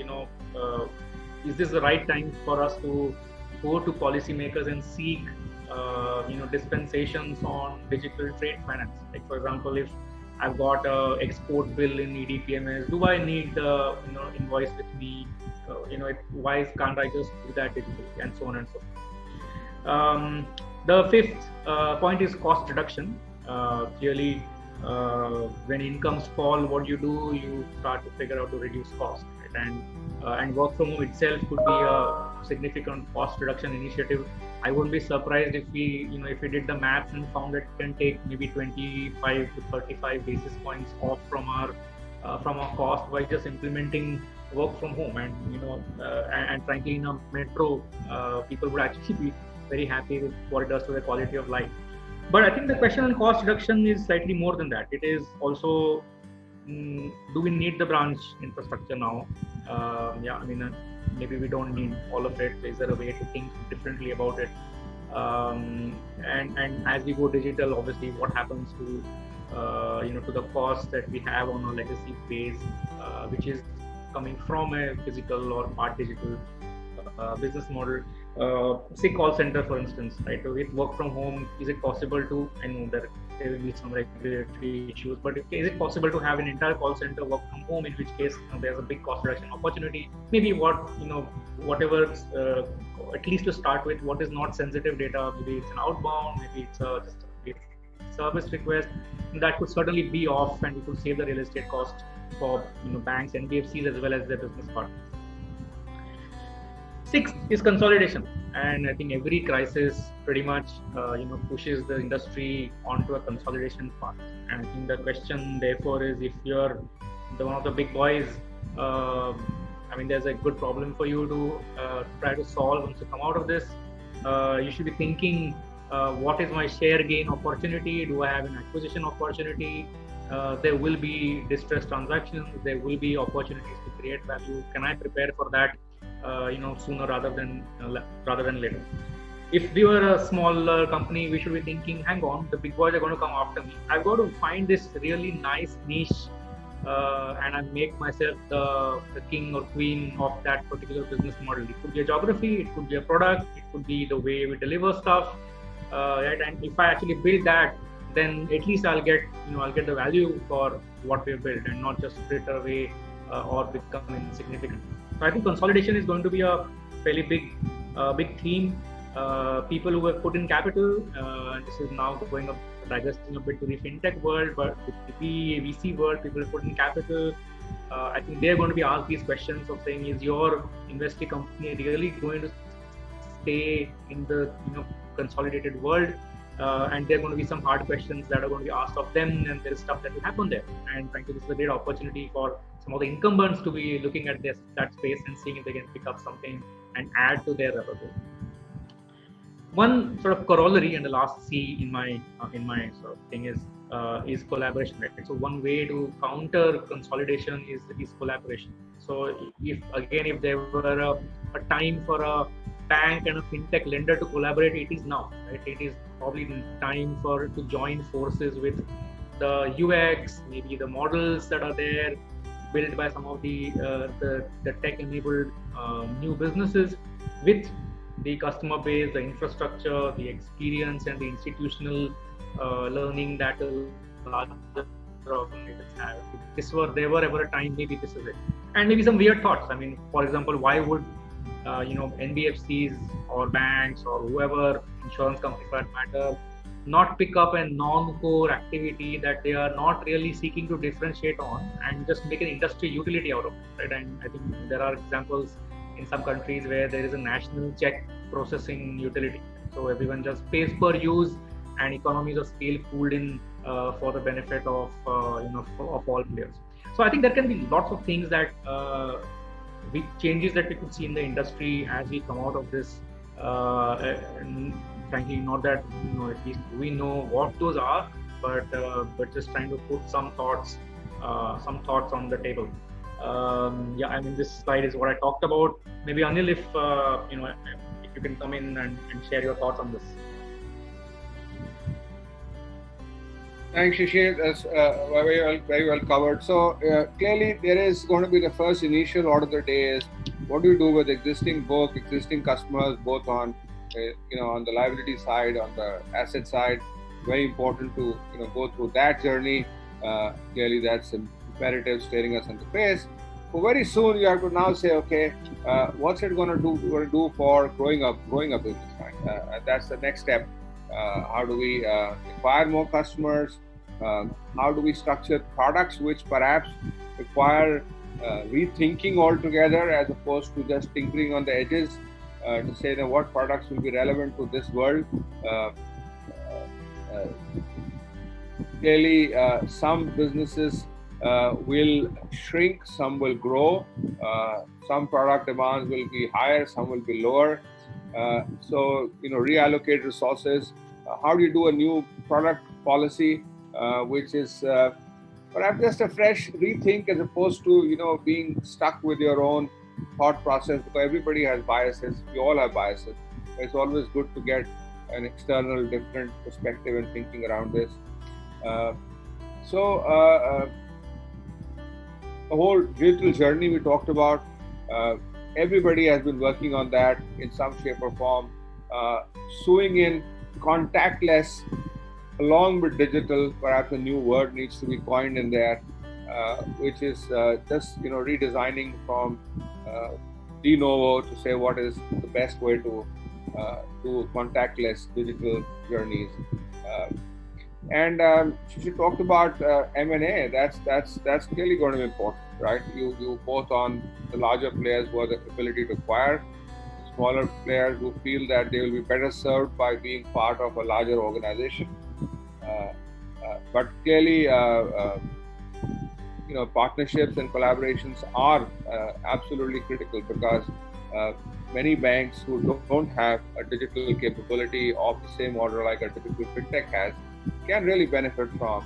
is this the right time for us to go to policymakers and seek dispensations on digital trade finance? Like, for example, if I've got an export bill in EDPMS, do I need the invoice with me? Why can't I just do that digitally, and so on and so forth. The fifth point is cost reduction. Clearly, when incomes fall, what you do, you start to figure out to reduce cost, right? And work from home itself could be a significant cost reduction initiative. I wouldn't be surprised if we did the maths and found that it can take maybe 25 to 35 basis points off from our cost by just implementing work from home. And frankly, in a metro, people would actually be very happy with what it does to their quality of life. But I think the question on cost reduction is slightly more than that. It is also, do we need the branch infrastructure now? Maybe we don't need all of it. Is there a way to think differently about it? And as we go digital, obviously, what happens to the cost that we have on our legacy base, which is coming from a physical or part digital business model. Say call center, for instance, right? With work from home, is it possible to, I know there will be some regulatory issues, but is it possible to have an entire call center work from home, in which case there's a big cost reduction opportunity? Maybe whatever, at least to start with, what is not sensitive data, maybe it's an outbound, maybe it's just a service request, that could certainly be off, and we could save the real estate cost for banks, NBFCs, as well as their business partners. Sixth is consolidation, and I think every crisis pretty much pushes the industry onto a consolidation path. And I think the question therefore is, if you're one of the big boys, there's a good problem for you to try to solve once you come out of this. You should be thinking, what is my share gain opportunity? Do I have an acquisition opportunity? There will be distressed transactions. There will be opportunities to create value. Can I prepare for that? Sooner rather than later. If we were a smaller company, we should be thinking, hang on, the big boys are going to come after me. I've got to find this really nice niche, and I make myself the king or queen of that particular business model. It could be a geography, it could be a product, it could be the way we deliver stuff, right? And if I actually build that, then at least I'll get the value for what we've built, and not just fritter away or become insignificant. So I think consolidation is going to be a fairly big theme. People who have put in capital, this is now going digressing a bit to the fintech world, but the VC world, people put in capital. I think they're going to be asked these questions of saying, is your investing company really going to stay in the consolidated world? And there are going to be some hard questions that are going to be asked of them, and there is stuff that will happen there. And frankly, this is a great opportunity for some of the incumbents to be looking at that space and seeing if they can pick up something and add to their repertoire. One sort of corollary and the last C in my sort of thing is collaboration. Right? So one way to counter consolidation is collaboration. So if there were a time for a bank and a fintech lender to collaborate, it is now. Right? It is probably time to join forces with the UX, maybe the models that are there, built by some of the tech-enabled new businesses, with the customer base, the infrastructure, the experience, and the institutional learning that larger organizations have. If there were ever a time, maybe this is it. And maybe some weird thoughts. I mean, for example, why would NBFCs or banks or whoever, insurance companies for that matter, not pick up a non-core activity that they are not really seeking to differentiate on and just make an industry utility out of it, right? And I think there are examples in some countries where there is a national check processing utility, so everyone just pays per use, and economies of scale pooled in for the benefit of of all players. So I think there can be lots of things that big changes that we could see in the industry as we come out of this. And frankly, not that at least we know what those are, but just trying to put some thoughts on the table. I mean, this slide is what I talked about. Maybe Anil, if you can come in and share your thoughts on this. Thanks, Shishir. That's very well covered. So clearly, there is going to be the first initial order of the day is what do you do with existing customers, both on on the liability side, on the asset side. Very important to go through that journey. Clearly, that's imperative, staring us in the face. So very soon you have to now say, okay, what's it going to do for growing up business? Right? That's the next step. How do we acquire more customers? How do we structure products which perhaps require rethinking altogether, as opposed to just tinkering on the edges, to say that what products will be relevant to this world? Clearly, some businesses will shrink, some will grow, some product demands will be higher, some will be lower. So reallocate resources. How do you do a new product policy, which is perhaps just a fresh rethink, as opposed to being stuck with your own thought process, because everybody has biases. We all have biases. It's always good to get an external, different perspective and thinking around this. The whole digital journey we talked about, everybody has been working on that in some shape or form. Sewing in contactless along with digital, perhaps a new word needs to be coined in there, which is just redesigning from de novo to say what is the best way to do contactless digital journeys. And she talked about M&A. That's clearly going to be important, right? You both on the larger players who have the ability to acquire, smaller players who feel that they will be better served by being part of a larger organization. But clearly, partnerships and collaborations are absolutely critical, because many banks who don't have a digital capability of the same order like a typical fintech has can really benefit from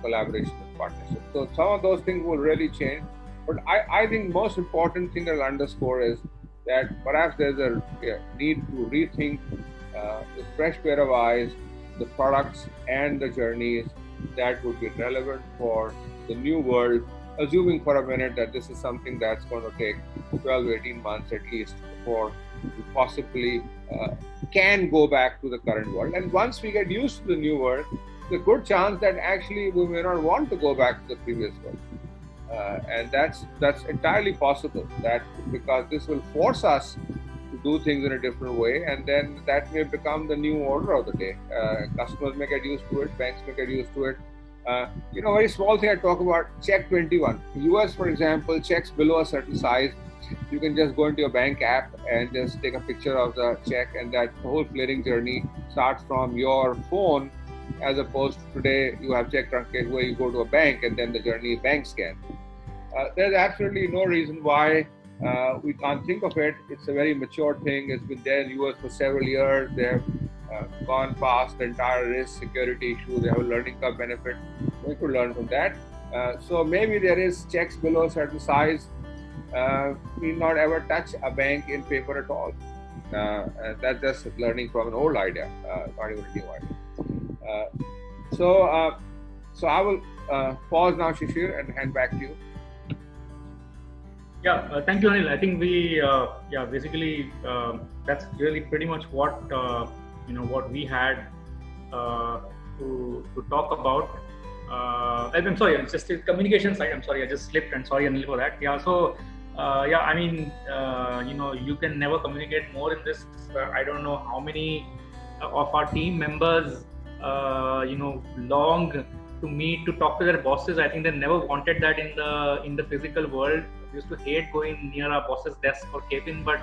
collaboration and partnership. So some of those things will really change. But I think most important thing I'll underscore is that perhaps there's a need to rethink with fresh pair of eyes the products and the journeys that would be relevant for the new world, assuming for a minute that this is something that's going to take 12 to 18 months at least before we possibly can go back to the current world. And once we get used to the new world, there's a good chance that actually we may not want to go back to the previous world. And that's entirely possible, that because this will force us to do things in a different way, and then that may become the new order of the day. Customers may get used to it, banks may get used to it. Very small thing I talk about, Check 21. US, for example, checks below a certain size, you can just go into your bank app and just take a picture of the check, and that whole clearing journey starts from your phone, as opposed to today you have check truncate where you go to a bank and then the journey is bank scan. There's absolutely no reason why we can't think of it. It's a very mature thing. It's been there in the US for several years. They have gone past the entire risk security issue. They have a learning curve benefit. We could learn from that. So maybe there is checks below a certain size. Need not ever touch a bank in paper at all. That's just learning from an old idea, not even a new idea. So I will pause now, Shishir, and hand back to you. Yeah, thank you, Anil. I think we, basically, that's really pretty much what what we had to talk about. I'm sorry, it's just the communication side. I'm sorry, I just slipped, and sorry, Anil, for that. Yeah, so I mean, you can never communicate more in this. I don't know how many of our team members, long to meet, to talk to their bosses. I think they never wanted that in the physical world. We used to hate going near our boss's desk or cabin, but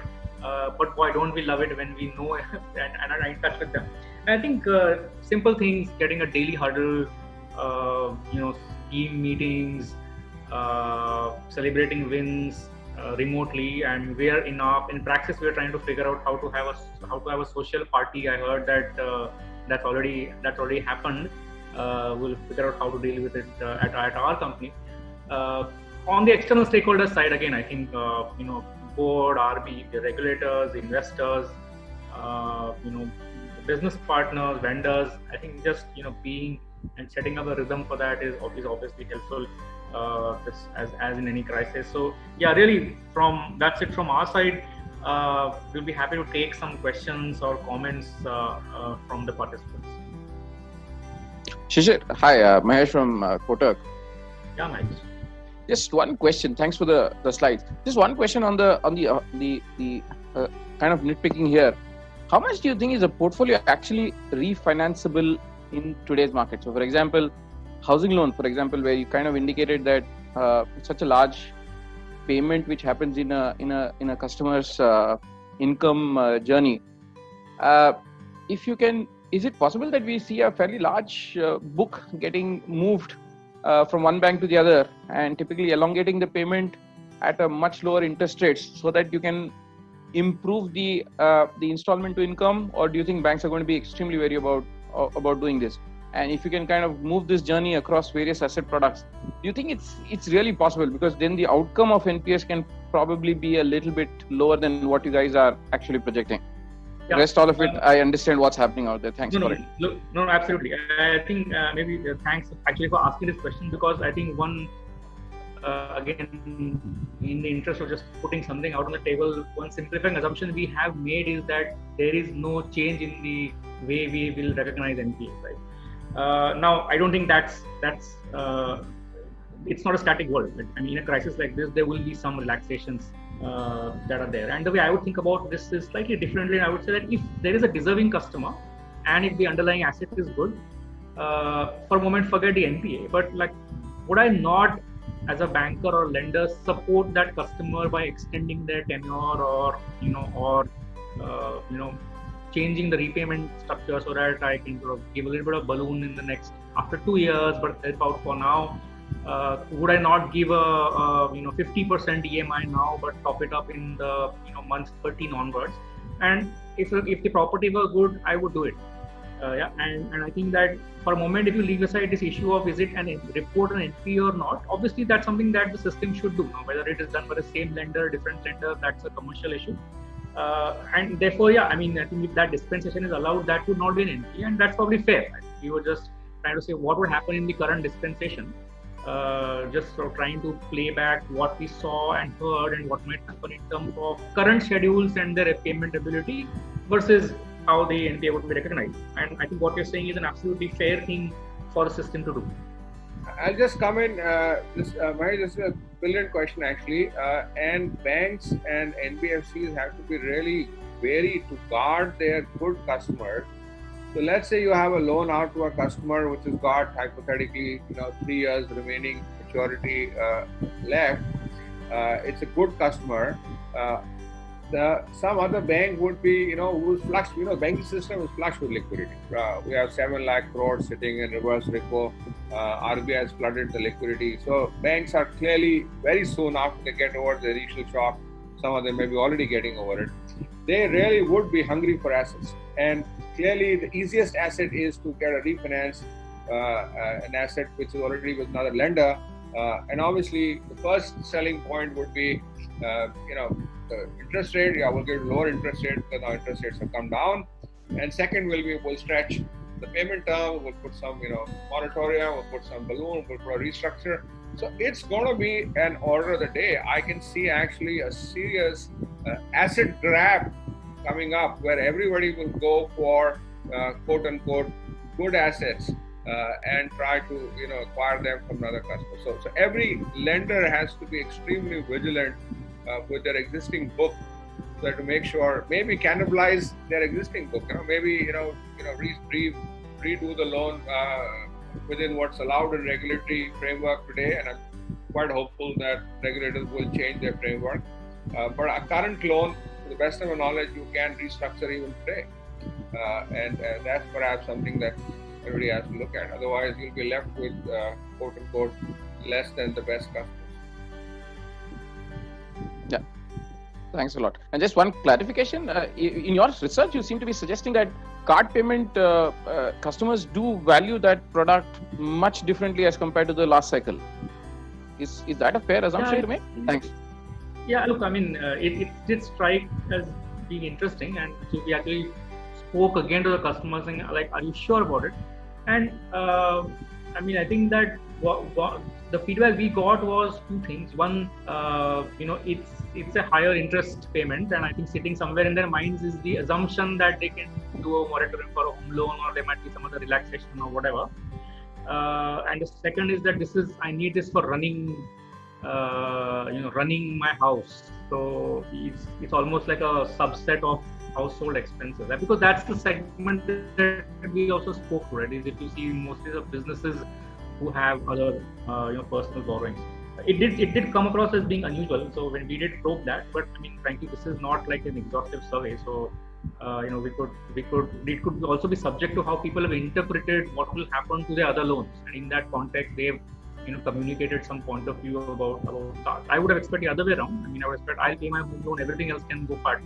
boy, don't we love it when we know and are in touch with them. And I think simple things, getting a daily huddle, team meetings, celebrating wins remotely, and in practice we are trying to figure out how to have a social party. I heard that that's already happened. We'll figure out how to deal with it at our company. On the external stakeholder side, again, I think board, RB, the regulators, investors, business partners, vendors. I think just being and setting up a rhythm for that is obviously helpful, as in any crisis. So yeah, really, that's it from our side. We'll be happy to take some questions or comments from the participants. Shishir, hi, Mahesh from Kotak. Yeah, Mahesh. Just one question. Thanks for the slides. Just one question on the kind of nitpicking here. How much do you think is a portfolio actually refinanceable in today's market? So, for example, housing loan, for example, where you kind of indicated that such a large payment which happens in a customer's income journey. If you can, is it possible that we see a fairly large book getting moved from one bank to the other, and typically elongating the payment at a much lower interest rates, so that you can improve the installment to income? Or do you think banks are going to be extremely wary about doing this? And if you can kind of move this journey across various asset products, do you think it's really possible? Because then the outcome of NPS can probably be a little bit lower than what you guys are actually projecting. Yeah. Rest all of it, I understand what's happening out there. Thanks for it. No, absolutely. I think maybe thanks actually for asking this question, because I think again, in the interest of just putting something out on the table, one simplifying assumption we have made is that there is no change in the way we will recognize NPA, right? Now, I don't think that's it's not a static world. I mean, in a crisis like this, there will be some relaxations that are there. And the way I would think about this is slightly differently. I would say that if there is a deserving customer, and if the underlying asset is good, for a moment forget the NPA. But would I not, as a banker or lender, support that customer by extending their tenure, or changing the repayment structure so that I can sort of give a little bit of balloon after 2 years, but help out for now? Would I not give a 50% EMI now, but top it up in the month 13 onwards? And if the property were good, I would do it. And I think that for a moment, if you leave aside this issue of is it report an NPA or not, obviously that's something that the system should do. Now, whether it is done by the same lender, different lender, that's a commercial issue. And therefore, I think if that dispensation is allowed, that would not be an NPA, and that's probably fair. We were just trying to say what would happen in the current dispensation. Just sort of trying to play back what we saw and heard, and what might happen in terms of current schedules and their repayment ability versus how the NPA would be recognized. And I think what you're saying is an absolutely fair thing for the system to do. I'll just come in. Mahesh, this is a brilliant question actually. And banks and NBFCs have to be really wary to guard their good customers. So let's say you have a loan out to a customer which has got hypothetically, 3 years remaining maturity left. It's a good customer. Some other bank would be, who's flush. Banking system is flush with liquidity. We have 7 lakh crores sitting in reverse repo. RBI has flooded the liquidity. So banks are clearly very soon after they get over the initial shock, some of them may be already getting over it. They really would be hungry for assets. And clearly the easiest asset is to get a refinance, an asset which is already with another lender. And obviously the first selling point would be, the interest rate. We'll get lower interest rate because our interest rates have come down. And second we'll stretch the payment term, we'll put some, moratorium, we'll put some balloon, we'll put a restructure. So it's going to be an order of the day. I can see actually a serious asset grab coming up where everybody will go for quote unquote good assets and try to acquire them from another customer. So every lender has to be extremely vigilant with their existing book, so to make sure maybe cannibalize their existing book. Maybe redo the loan within what's allowed in regulatory framework today, and I'm quite hopeful that regulators will change their framework. But a current loan, to the best of my knowledge, you can restructure even today, and that's perhaps something that everybody has to look at. Otherwise, you'll be left with quote unquote less than the best customers. Yeah, thanks a lot. And just one clarification: in your research, you seem to be suggesting that card payment customers do value that product much differently as compared to the last cycle. Is that a fair assumption to make? Thanks. Yeah, look, I mean, it did strike as being interesting, and so we actually spoke again to the customers saying, like, are you sure about it? And I mean, I think that the feedback we got was two things. One, it's a higher interest payment, and I think sitting somewhere in their minds is the assumption that they can do a moratorium for a home loan, or there might be some other relaxation or whatever. And the second is that I need this for running my house. So it's almost like a subset of household expenses, because that's the segment that we also spoke to, right? Is if you see mostly the businesses who have other personal borrowings. It did come across as being unusual. So when we did probe that, but I mean, frankly, this is not like an exhaustive survey. So it could also be subject to how people have interpreted what will happen to their other loans, and in that context, they've communicated some point of view about that. I would have expected the other way around. I mean, I would expect I'll pay my home loan, everything else can go part.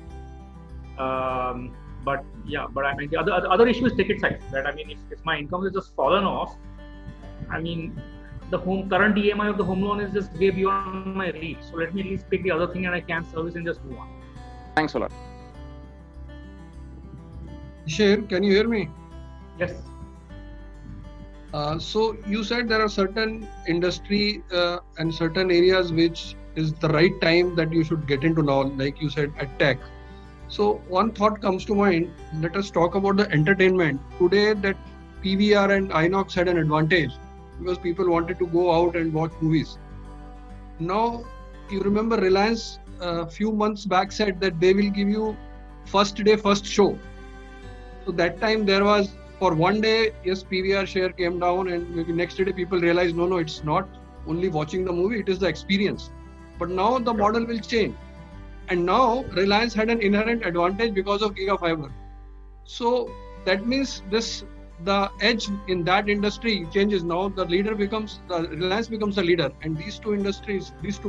But I mean, the other issue is ticket size. That I mean, if my income has just fallen off, I mean, the current EMI of the home loan is just way beyond my reach. So let me at least pick the other thing and I can service and just move on. Thanks a lot. Shir, can you hear me? Yes. So you said there are certain industry and certain areas which is the right time that you should get into now, like you said, at tech. So one thought comes to mind. Let us talk about the entertainment. Today that PVR and Inox had an advantage because people wanted to go out and watch movies. Now, you remember Reliance a few months back said that they will give you first day, first show. So that time there was, for one day, yes, PVR share came down, and maybe next day people realized, no, it's not only watching the movie, it is the experience. But now the model will change. And now Reliance had an inherent advantage because of GigaFiber. So that means the edge in that industry changes. Now the Reliance becomes the leader, and these two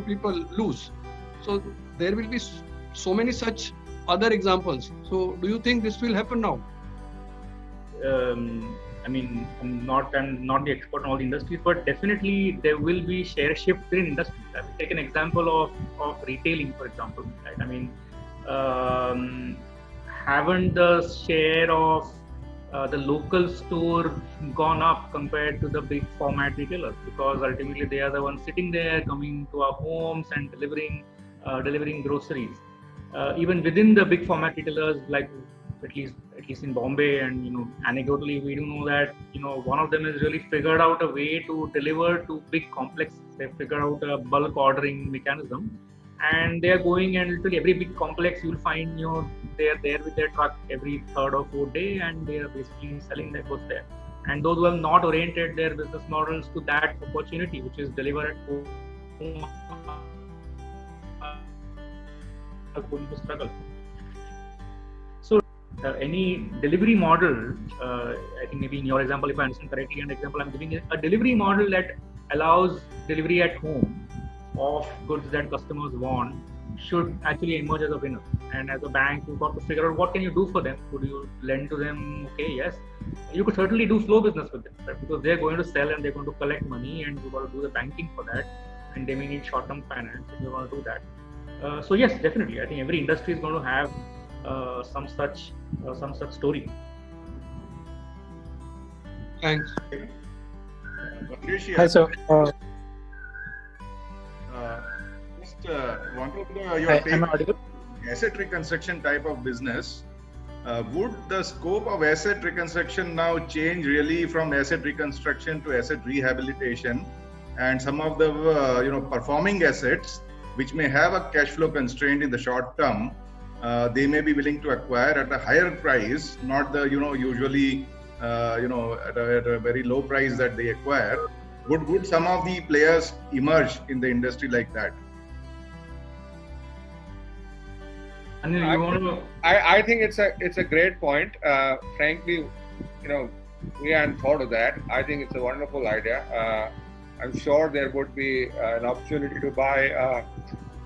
people lose. So there will be so many such other examples. So do you think this will happen now? I mean, I'm not the expert on all the industries, but definitely there will be share shift in industries. I will take an example of retailing, for example. Right? I mean, haven't the share of the local store gone up compared to the big format retailers? Because ultimately they are the ones sitting there, coming to our homes and delivering groceries. Even within the big format retailers, like at least in Bombay, and anecdotally we do know that one of them has really figured out a way to deliver to big complexes. They figured out a bulk ordering mechanism, and they are going, and literally every big complex you'll find they are there with their truck every third or fourth day, and they are basically selling their goods there. And those who have not oriented their business models to that opportunity, which is deliver at home, are going to struggle. So any delivery model, I think maybe in your example, if I understand correctly, an example I'm giving is a delivery model that allows delivery at home of goods that customers want should actually emerge as a winner. And as a bank, you've got to figure out what can you do for them. Could you lend to them? Okay, yes. You could certainly do flow business with them, right? Because they're going to sell and they're going to collect money, and you've got to do the banking for that. And they may need short-term finance, and you want to do that. So yes, definitely. I think every industry is going to have some such story. Thanks. Hi, sir. Just wanted your take Am I audible? asset reconstruction type of business. Would the scope of asset reconstruction now change really from asset reconstruction to asset rehabilitation, and some of the performing assets which may have a cash flow constraint in the short term, they may be willing to acquire at a higher price, not the usually at a very low price that they acquire. Would some of the players emerge in the industry like that? Anil, you want to? I think it's a great point. Frankly, we hadn't thought of that. I think it's a wonderful idea. I'm sure there would be an opportunity to buy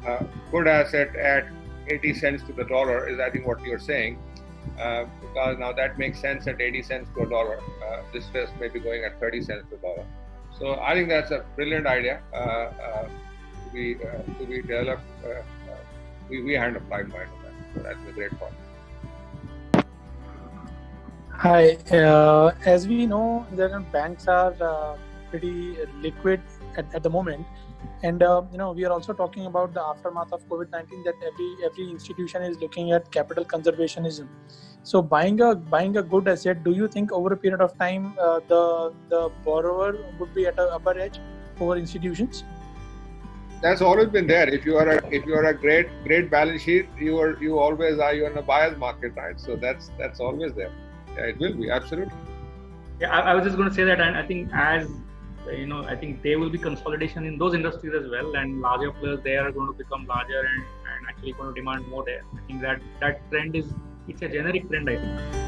a good asset at 80 cents to the dollar, is I think what you're saying. Because now that makes sense at 80 cents to a dollar. This test may be going at 30 cents to a dollar. So I think that's a brilliant idea to be developed. We hadn't applied mind on that. So that's a great point. Hi. As we know, banks are pretty liquid at the moment, and we are also talking about the aftermath of COVID-19, that every institution is looking at capital conservationism. So buying a good asset, do you think over a period of time the borrower would be at an upper edge over institutions? That's always been there. If you are a great balance sheet, you always are on a buyer's market, right? So that's always there. Yeah, it will be, absolutely. Yeah, I was just going to say that, and I think I think there will be consolidation in those industries as well, and larger players there are going to become larger and actually going to demand more there. I think that trend it's a generic trend, I think.